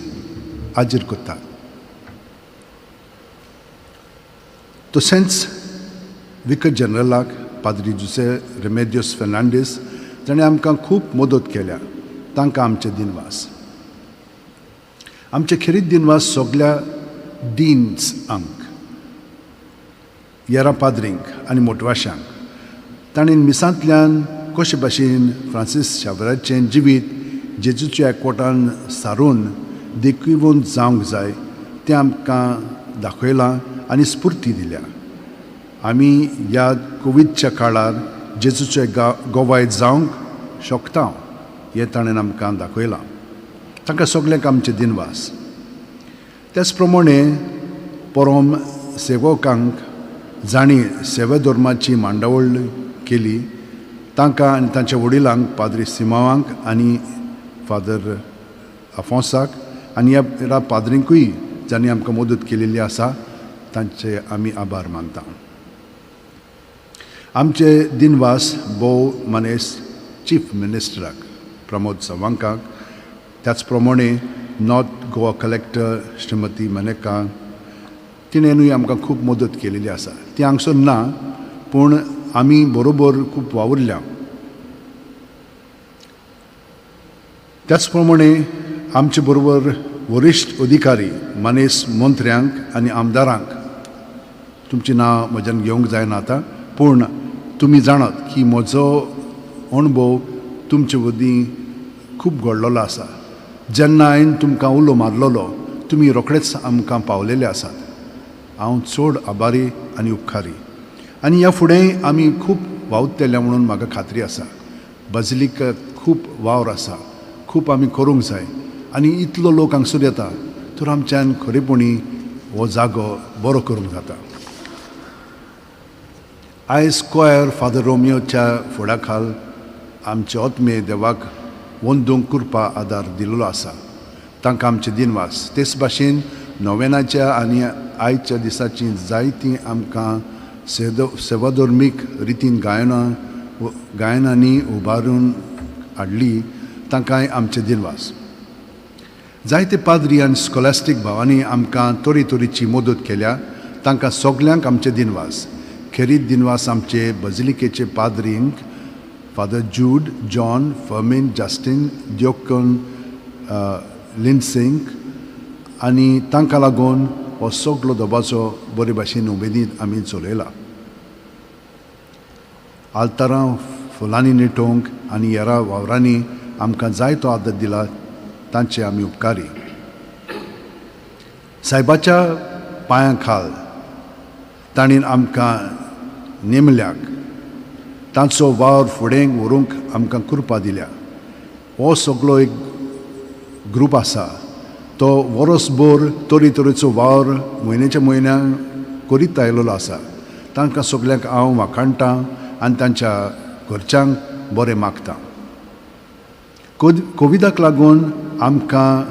हाजीर करतात. तशेंच विकर जनरलाक पाद्री जुसे रेमेडियोस फेर्नांडीस ताणें आमकां खूब मदत केल्या. तांकां आमचे दिनवास. आमचे खेरीत दिनवास सगल्या डिन्सांक, येरा पाद्रींक आनी मोटवाशांक. ताणें मिसांतल्यान कशे भाशेन फ्रांसीस शावेराचें जिवीत जेजूच्या एकवटान सारून देखीवन जावंक जाय तें आमकां दाखयलां आनी स्फूर्ती दिल्या. आमी ह्या कोविडच्या काळार जेजूचे गोवाय जावंक शकता हें ताणें आमकां दाखयलां. तांकां सगळ्यांक आमचे दिनवास. त्याच प्रमाणे परम सेवकांक जाणी सेवा धर्माची मांडावळ केली. तांकां आनी तांच्या वडिलांक पाद्री सिमावांक आनी फादर आफोंसाक आनी ह्या पाद्रींकूय जांणी आमकां मदत केलेली आसा तांचे आमी आभार मानता. आमचे दिनवास भोव मनीस चीफ मिनिस्टराक प्रमोद सावंताक, त्याच प्रमाणे नॉर्थ गोवा कलेक्टर श्रीमती मनेका तिणेंनूय आमकां खूब मदत केलेली आसा. ती हांगसर ना पूण आमी बरोबर खूब वावुरल्या. त्याच प्रमाणे आमचे बरोबर वरिश्ठ अधिकारी मनीस मंत्र्यांक आनी आमदारांक तुमचें नांव म्हज्यान घेवंक जायना आतां, पूण तुमी जाणात की म्हजो अणभव तुमचे मदीं खूब घडलेलो आसा. जेन्ना हांवें तुमकां उलो मारलेलो तुमी रोखडेच आमकां पावलेले आसात. हांव चड आभारी आनी उपकारी. आनी ह्या फुडें आमी खूब वावुरतले म्हणून म्हाका खात्री आसा. बजिलिकाक खूब वावर आसा, खूब आमी करूंक जाय. आनी इतलो लोक हांगसर येता तर आमच्यान खरेपणी हो जागो बरो करूंक जाता. आयज स्क्वायर फादर रोमियोच्या फुड्या खाल आमचे आत्मे देवाक वंदूंक करपा आदार दिल्लो आसा. तांकां आमचे दिनवास. तेच भाशेन नोवेनाच्या आनी आयच्या दिसाची जायतीं आमकां सेवाधर्मीक रितीन गायनांनी उबारून हाडली तांकांय आमचे दिनवास. जायते पाद्री आनी स्कॉलास्टीक भावांनी आमकां तरेतरेची मदत केल्या. तांकां सगल्यांक आमचे दिनवास. खेरीत दिनवास आमचे बजिलिकेचे पाद्रींक फादर जूड, जॉन, फर्मिन, जस्टीन, दियोकन लिंडसेंक आनी तांकां लागून हो सगलो दोबाचो बरे भाशेन उमेदीन आमी चलयला. आल्तारां फुलांनी न्हिटोवंक आनी हेरा वावरांनी आमकां जायतो आदर दिला तांचे आमी उपकारी. सायबाच्या पांयां खाल ताणीन आमकां नेमल्याक तांचो वावर फुडें व्हरूंक आमकां कृपा दिल्या. हो सगलो एक ग्रूप आसा तो वर्सभर तरेतरेचो वावर म्हयन्याच्या म्हयन्याक करीत आयिल्लो आसा. तांकां सगल्यांक हांव वाखाणटां आनी तांच्या घरच्यांक बरें मागतां. कोविडाक लागून आमकां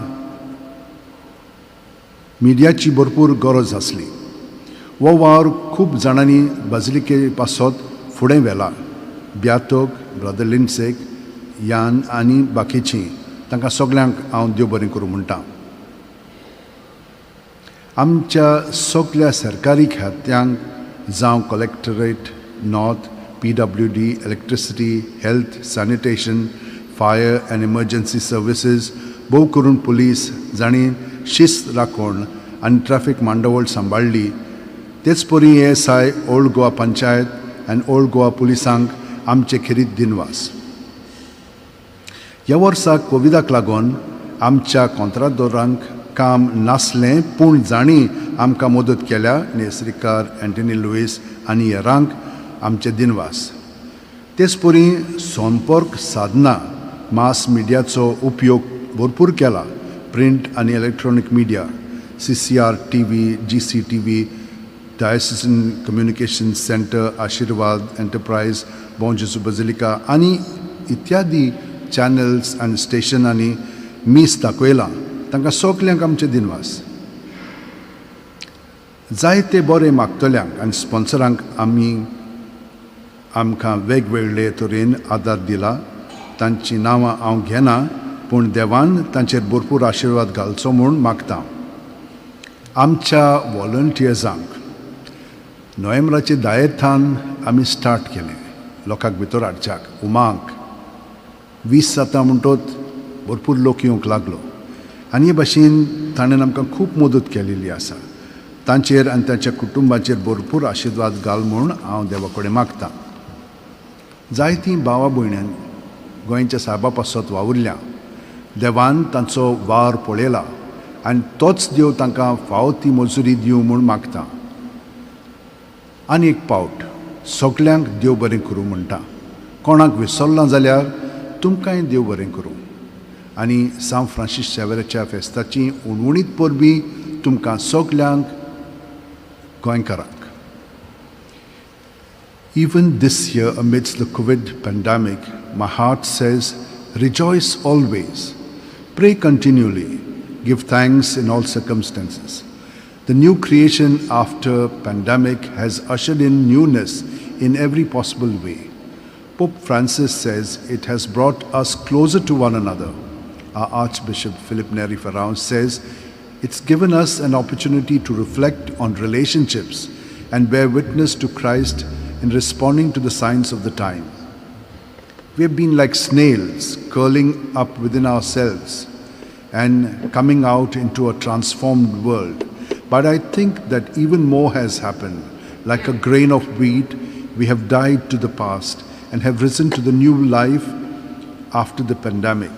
मिडियाची भरपूर गरज आसली. हो वावर खूब जाणांनी बाजिलिके पासत फुडें व्हेला. ब्यातोक, ब्रदर लिंडसेक, यान आनी बाकीचीं तांकां सगल्यांक हांव देव बरें करूं म्हणटा. आमच्या सगळ्या सरकारी खात्यांक जावं collectorate, north, PWD, electricity, health, sanitation, fire and emergency services, भोव करून पुलीस जांणी शिस्त राखून आनी ट्रॅफिक मांडवळ सांबाळ्ळी. तेच परी ASI, ओल्ड गोवा पंचायत आनी ओल्ड गोवा पुलिसांक आमचे खेरीत दिनवास. ह्या वर्सा कोविडाक लागून आमच्या कंत्राटदारांक काम नासलें, पूण जाणी आमकां मदत केल्या, नेसरीकार, एंटनी लुईस आनी हेरांक आमचे दिनवास. तेच परी संपर्क साधनां मास मिडियाचो उपयोग भरपूर केला. प्रिंट आनी electronic media, CCR TV, GCTV, डायसिसन communication centre, Ashirwad enterprise, Bom Jesus बजिलिका आनी इत्यादी चॅनल्स आनी स्टेशनांनी मीस दाखयलां. तांकां सगल्यांक आमचे दिनवास. जायते बरे मागतल्यांक आनी स्पॉन्सरांक आमकां वेगवेगळे तरेन आदार दिला. तांची नांवां हांव घेना, पूण देवान तांचेर भरपूर आशिर्वाद घालचो म्हूण मागतां. आमच्या वॉलंटियर्सांक नोव्हेंबराचे 10 आमी स्टार्ट केलें लोकांक भितर हाडच्याक. उमांक 20 जाता म्हणटोच भरपूर लोक येवंक लागलो आनी हे भाशेन ताणें आमकां खूब मदत केलेली आसा. तांचेर आनी तांच्या कुटुंबाचेर भरपूर आशिर्वाद घाल म्हूण हांव देवा कडेन मागतां. जायतीं भावां भयण्यांनी गोंयच्या साहेबा पासत वावुरल्या. देवान तांचो वार पळयला आनी तोच देव तांकां फावो ती मजुरी दिवं म्हूण मागतां. आनी एक पावट सगल्यांक देव बरें करूं म्हणटा. कोणाक विसरलां जाल्यार तुमकांय देव बरें करूं. आनी सांत फ्रांसीस शेवेराच्या फेस्ताची उणवणीत परबीं तुमकां सगल्यांक गोंयकारांक. Even this year, amidst the COVID pandemic, my heart says, rejoice always, pray continually, give thanks in all circumstances. The new creation after pandemic has ushered in newness in every possible way. Pope Francis says it has brought us closer to one another. Our Archbishop Philip Neri Ferrand says it's given us an opportunity to reflect on relationships and bear witness to Christ in responding to the signs of the time. We have been like snails curling up within ourselves and coming out into a transformed world. But I think that even more has happened. Like a grain of wheat, we have died to the past and have risen to the new life after the pandemic.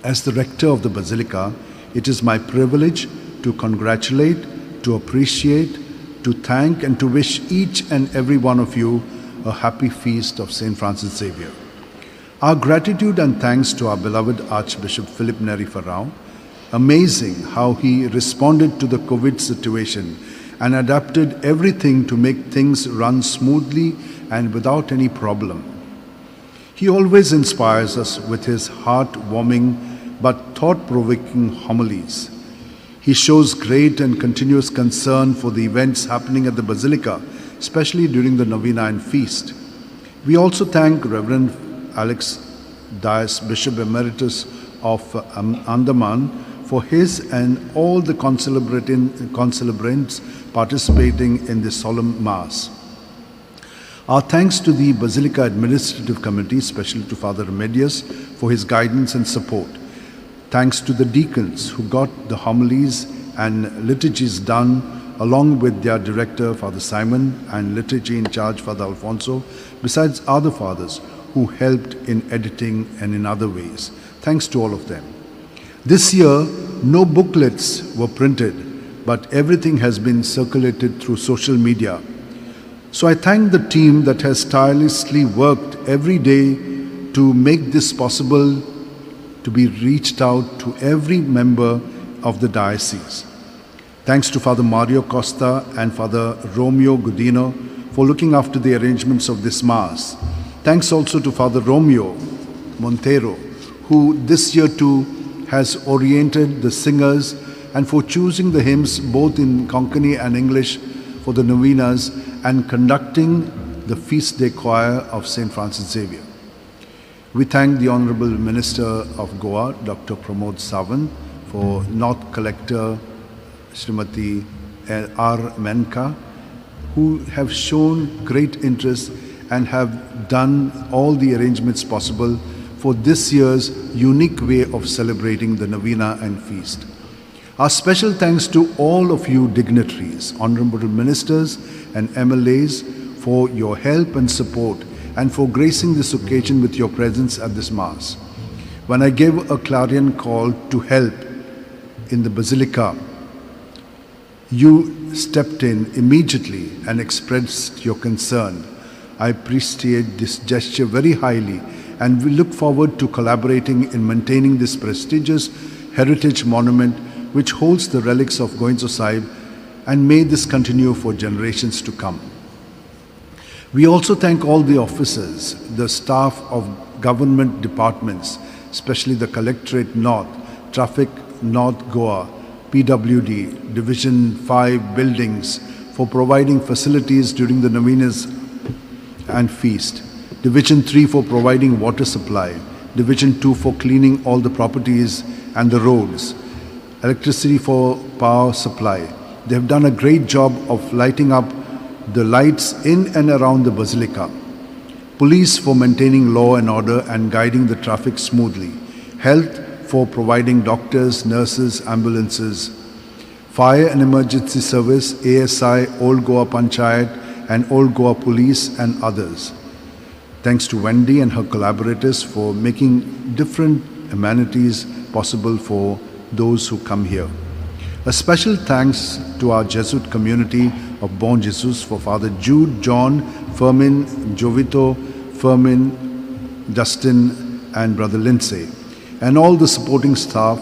As the rector of the Basilica, it is my privilege to congratulate, to appreciate, to thank and to wish each and every one of you a happy feast of St. Francis Xavier. Our gratitude and thanks to our beloved Archbishop Philip Neri Ferrand. Amazing how he responded to the COVID situation and adapted everything to make things run smoothly and without any problem. He always inspires us with his heart-warming but thought-provoking homilies. He shows great and continuous concern for the events happening at the Basilica, especially during the Novena and Feast. We also thank Reverend Alex Dias, Bishop Emeritus of Andaman, for his and all the concelebrants participating in this solemn Mass. Our thanks to the Basilica Administrative Committee, especially to Father Remedios, for his guidance and support. Thanks to the deacons who got the homilies and liturgies done, along with their director, Father Simon, and liturgy in charge, Father Alfonso, besides other fathers who helped in editing and in other ways. Thanks to all of them. This year, no booklets were printed, but everything has been circulated through social media. So I thank the team that has tirelessly worked every day to make this possible, to be reached out to every member of the diocese. Thanks to Father Mario Costa and Father Romeo Gudino for looking after the arrangements of this Mass. Thanks also to Father Romeo Montero, who this year too has oriented the singers, and for choosing the hymns both in Konkani and English for the novenas and conducting the feast day choir of St. Francis Xavier. We thank the Honorable Minister of Goa, Dr. Pramod Sawant, for North Collector Srimati R. Menka, who have shown great interest and have done all the arrangements possible for this year's unique way of celebrating the novena and feast. Our special thanks to all of you dignitaries, honorable ministers and MLAs for your help and support and for gracing this occasion with your presence at this Mass. When I gave a clarion call to help in the Basilica, you stepped in immediately and expressed your concern. I appreciate this gesture very highly, and we look forward to collaborating in maintaining this prestigious heritage monument which holds the relics of Goinzo Sahib, and may this continue for generations to come. We also thank all the officers, the staff of government departments, especially the Collectorate North, Traffic North Goa, PWD, Division 5 buildings for providing facilities during the novenas and feast, Division 3 for providing water supply, Division 2 for cleaning all the properties and the roads, electricity for power supply. They have done a great job of lighting up the lights in and around the Basilica. Police for maintaining law and order and guiding the traffic smoothly. Health for providing doctors, nurses, ambulances. Fire and Emergency Service, ASI, Old Goa Panchayat and Old Goa Police and others. Thanks to Wendy and her collaborators for making different amenities possible for those who come here. A special thanks to our Jesuit community of Bon Jesus for Father Jude, John, Fermin, Jovito, Fermin, Justin and Brother Lindsay, and all the supporting staff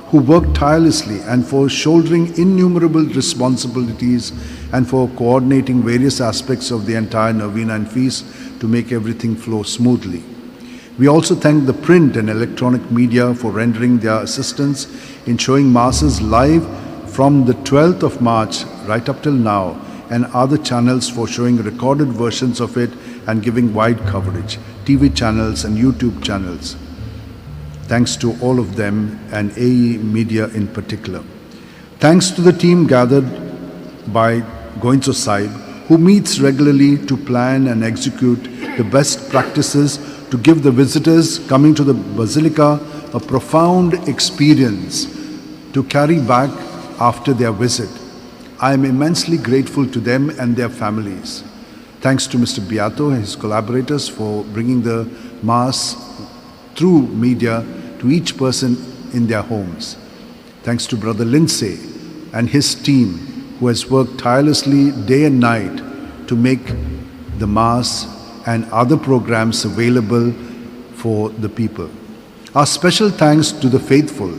who worked tirelessly and for shouldering innumerable responsibilities and for coordinating various aspects of the entire novena and feast to make everything flow smoothly. We also thank the print and electronic media for rendering their assistance in showing Masses live from the 12th of March right up till now, and other channels for showing recorded versions of it and giving wide coverage, TV channels and YouTube channels. Thanks to all of them and AE Media in particular. Thanks to the team gathered by Goinzo Sahib, who meets regularly to plan and execute the best practices to give the visitors coming to the Basilica a profound experience to carry back after their visit. I am immensely grateful to them and their families. Thanks to Mr. Beato and his collaborators for bringing the Mass through media to each person in their homes. Thanks to Brother Lindsay and his team, who has worked tirelessly day and night to make the Mass and other programs available for the people. Our special thanks to the faithful,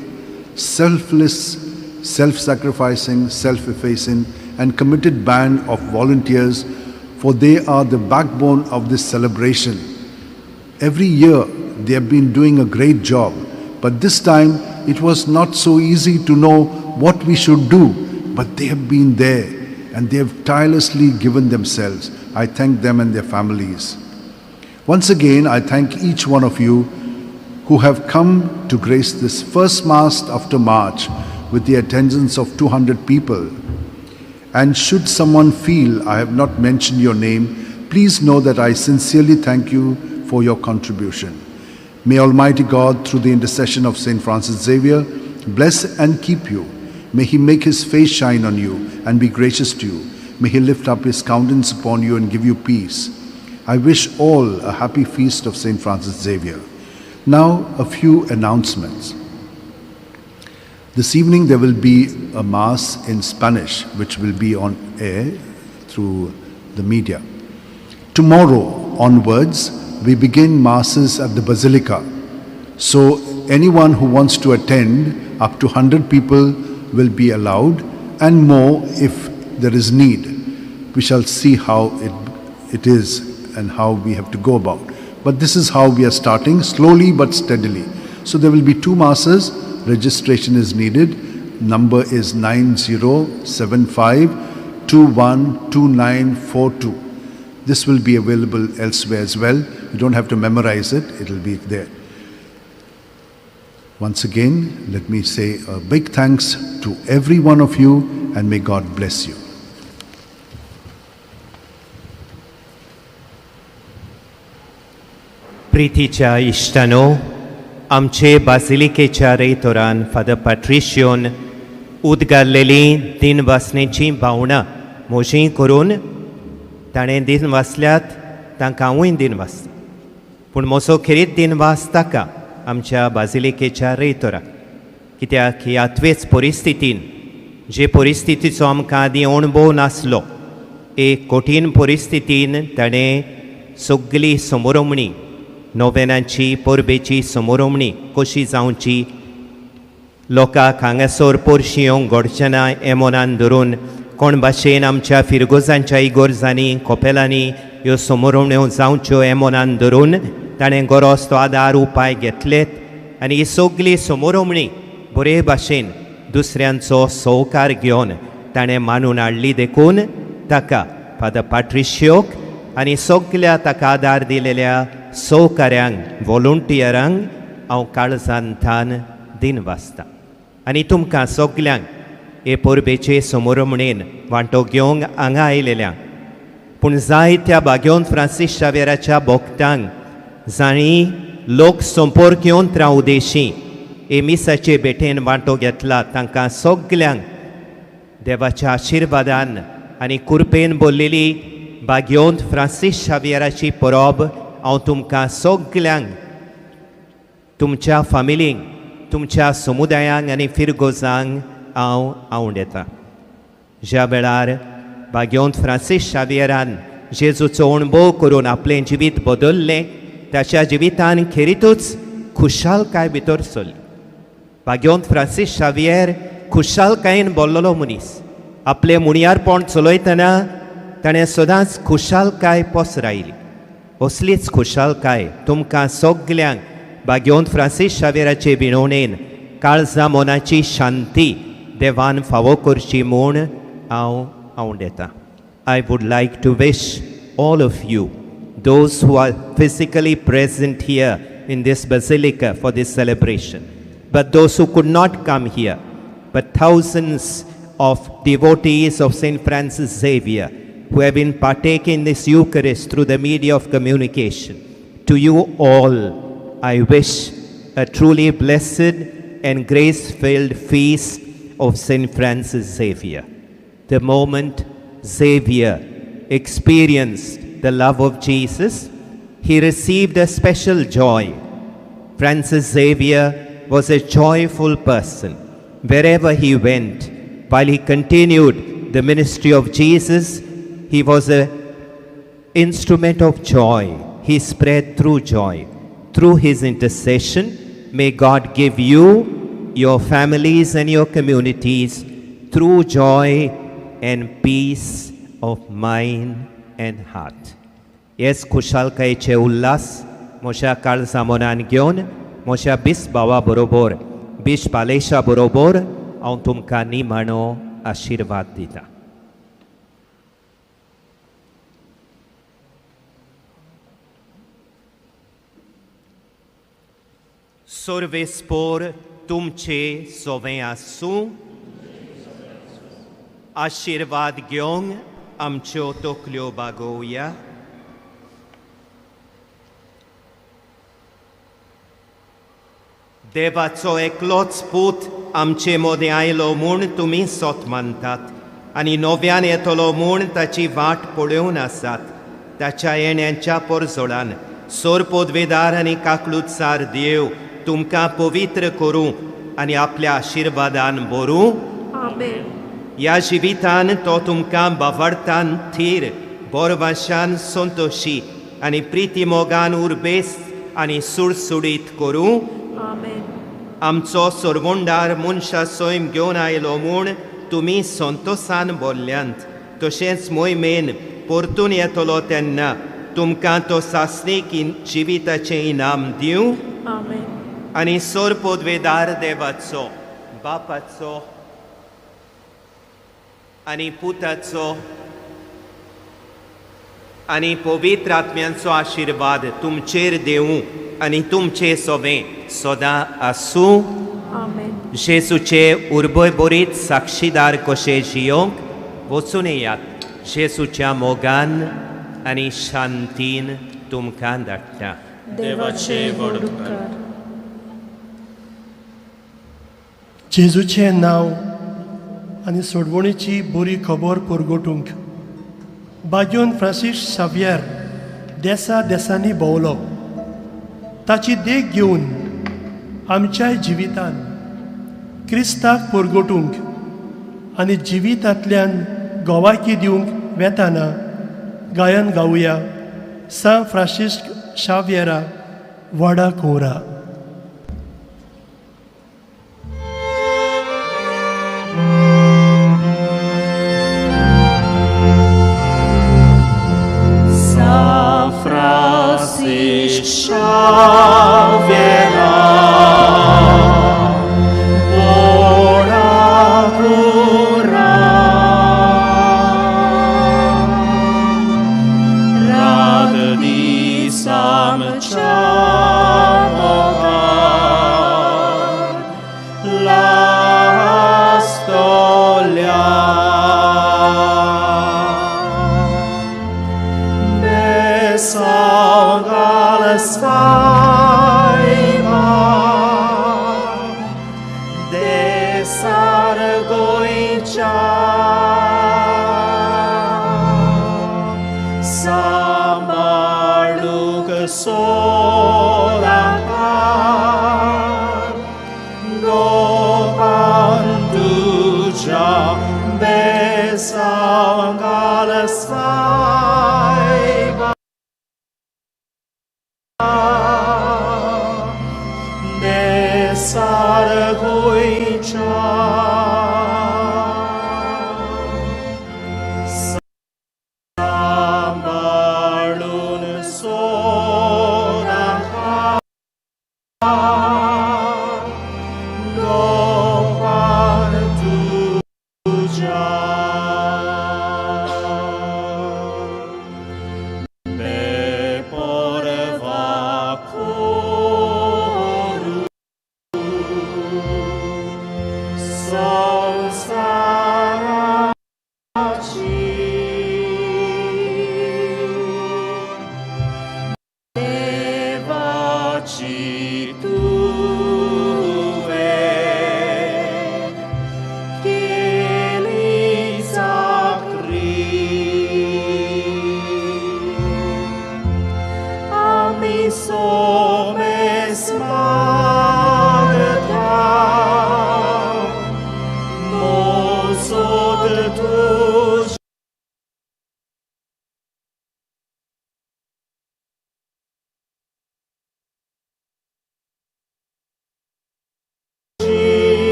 selfless, self-sacrificing, self-effacing and committed band of volunteers, for they are the backbone of this celebration. Every year they have been doing a great job, but this time it was not so easy to know what we should do, but they have been there and they have tirelessly given themselves. I thank them and their families. Once again, I thank each one of you who have come to grace this first Mass after March with the attendance of 200 people. And should someone feel I have not mentioned your name, please know that I sincerely thank you for your contribution. May Almighty God, through the intercession of St. Francis Xavier, bless and keep you. May He make His face shine on you and be gracious to you. May He lift up His countenance upon you and give you peace. I wish all a happy feast of St. Francis Xavier. Now, a few announcements. This evening there will be a Mass in Spanish, which will be on air through the media. Tomorrow onwards, we begin Masses at the Basilica. So anyone who wants to attend, up to 100 people will be allowed, and more if there is need. We shall see how it is and how we have to go about. But this is how we are starting, slowly but steadily. So there will be 2 Masses. Registration is needed. Number is 9075 212942. This will be available elsewhere as well. You don't have to memorize it, it will be there. Once again, let me say a big thanks to every one of you, and may God bless you. प्रितीच्या इश्टानो, आमचे बासिलिकेच्या रेतोरान father पॅट्रिशियोन उद्गारलेली दिनवासनेची भावना मोजी करून ताणें दिन वाचल्यात तांकां हांवूय दिन वाचता. पूण म्हजो खेरीत दिनवास ताका आमच्या बासिलिकेच्या रेतोराक, कित्याक ह्यात्वेच परिस्थितीन जे परिस्थितीचो आमकां आदीं अणभव नासलो, एक कठीण परिस्थितीन ताणें सगळी समोरमणी, नोवेनांची परबेची समोरमणी कशी जावची, लोकांक हांगासर पोरशी येवंक घडचेना हे मनान धरून कोण भाशेन आमच्या फिरगोजांच्या इगोर्जांनी कोपेलांनी ह्यो समोरमण्यो जावच्यो हे मनान धरून ताणें गरज तो आदार उपाय घेतलेत. आनी ही सगळी समोरमणी बरे भाशेन दुसऱ्यांचो सहकार घेवन ताणें मानून हाडली. देखून ताका फादर पॅट्रिशियोक आनी सगळ्या ताका आदार दिलेल्या सहकाऱ्यांक, वॉलंटियरांक हांव काळजांतल्यान दिन वाचतां. आनी तुमकां सगल्यांक हे परबेचे समोरमणेन वांटो घेवंक हांगा आयलेल्यांक, पूण जायत्या बागेवन फ्रांसीस शावेराच्या भोगतांक जाणीं लोक संपर्क येवंत्र उदेशी हे मिसाचे भेटेन वांटो घेतला, तांकां सगल्यांक देवाच्या आशिर्वादान आनी कृपेन भरलेली बागेवंत फ्रांसीस शावेराची परब हांव तुमकां सगल्यांक, तुमच्या फामिलींक, तुमच्या समुदायांक आनी फिरगोजांक हांव आवडटां. ज्या वेळार बागेवंत फ्रांसीस शावेरान जेजूचो अणभव करून आपलें जिवीत बदल्लें, ताच्या जिवितान खेरीतूच खुशालकाय भितर सरली. बागेवंत फ्रांसीस शावेर खुशालकायेन भरलेलो मनीस. आपलें मुणयारपण चलयतना ताणें सदांच खुशालकाय पसरायली. असलीच खुशालकाय तुमकां सगल्यांक बागेवंत फ्रांसीस शावेराचे विणवणेन काळजा मोनाची शांती देवान फावो करची म्हूण हांव आवडटां. I would like to wish all of you, those who are physically present here in this basilica for this celebration, but those who could not come here, but thousands of devotees of St. Francis Xavier who have been partaking in this Eucharist through the media of communication. To you all, I wish a truly blessed and grace-filled feast of St. Francis Xavier. The moment Xavier experienced the love of Jesus, he received a special joy. Francis Xavier was a joyful person. Wherever he went, while he continued the ministry of Jesus, he was an instrument of joy. He spread through joy. Through his intercession, may God give you, your families and your communities, true joy and peace of mind and heart. Yes, खुशालकायेचे Ulhas म्हज्या काळजा मनान घेवन म्हज्या बीस भावा बरोबर, बीश पालेशा बरोबर हांव तुमकां निमाणो आशिर्वाद दितां. सर्वेस्पोर तुमचे सोवें आसूं. आशिर्वाद घेवंक आमच्यो तकल्यो बागोवया. देवाचो एकलोच पूत आमचे मदें आयलो म्हूण तुमी सोत मानतात आनी नव्यान येतलो म्हूण ताची वाट पळोवन आसात. ताच्या येण्याच्या परजोडान सोर पदवेदार आनी काकलुतसार देव तुमकां पवित्र करूं आनी आपल्या आशिर्वादान भरूं. आमेन. ह्या जिवितान तो तुमकां बावडतान थीर, बोरवाशान संतोशी आनी प्रिती मोगान उर्बेस्त आनी सुडसुडीत करूं. आमेन. आमचो सोरवोंडार मनशा सोयम घेवन आयलो म्हूण तुमी संतोशान भरल्यांत, तशेंच मोहिमेन परतून येतलो तेन्ना तुमकां तो सासणीक जिविताचें इनाम दिवं. आमेन. आनी सोर पदवेदार देवाचो, बापाचो आनी पुताचो आनी पवित्र आत्म्यांचो आशिर्वाद तुमचेर देवूं आनी तुमचे सोबें सदां आसूं. आमेन. जेसूचे उर्बोरबोरीत साक्षीदार कशे जियोंक वचून येयात. जेसूच्या मोगान आनी शांतीन तुमकां धाडटा. देवाचे व्हड उपकार. जेजूचें नांव आनी सोडवणेची बरी खबर परगटूंक बाजून फ्रांसीस शावियर देसा देसांनी भोंवलो. ताची देख घेवन आमच्याय जिवितान क्रिस्ताक परगटूंक आनी जिवितांतल्यान गोवाकी दिवंक वेताना गायन गावया सा फ्रांसीस शावियरा व्हडा कोरा.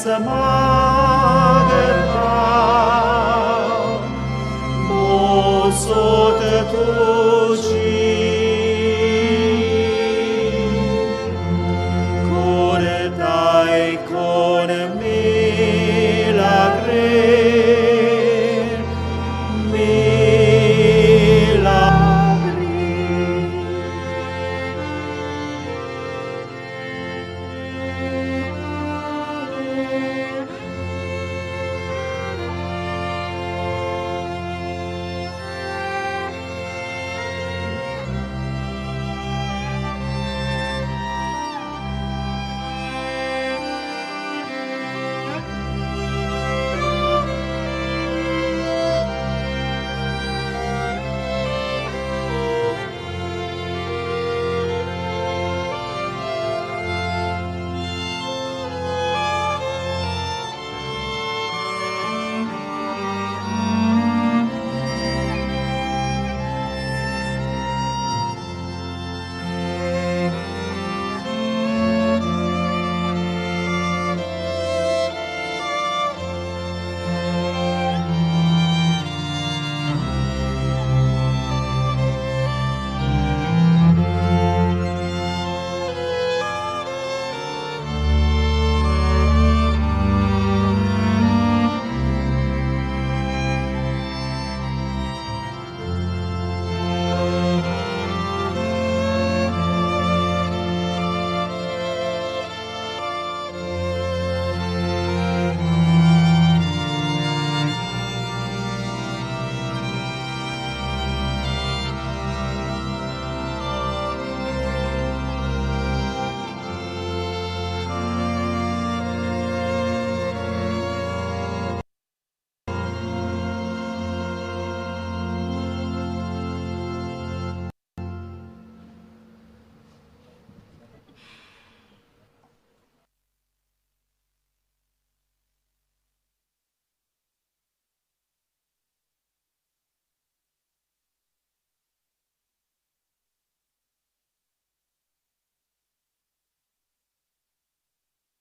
Sama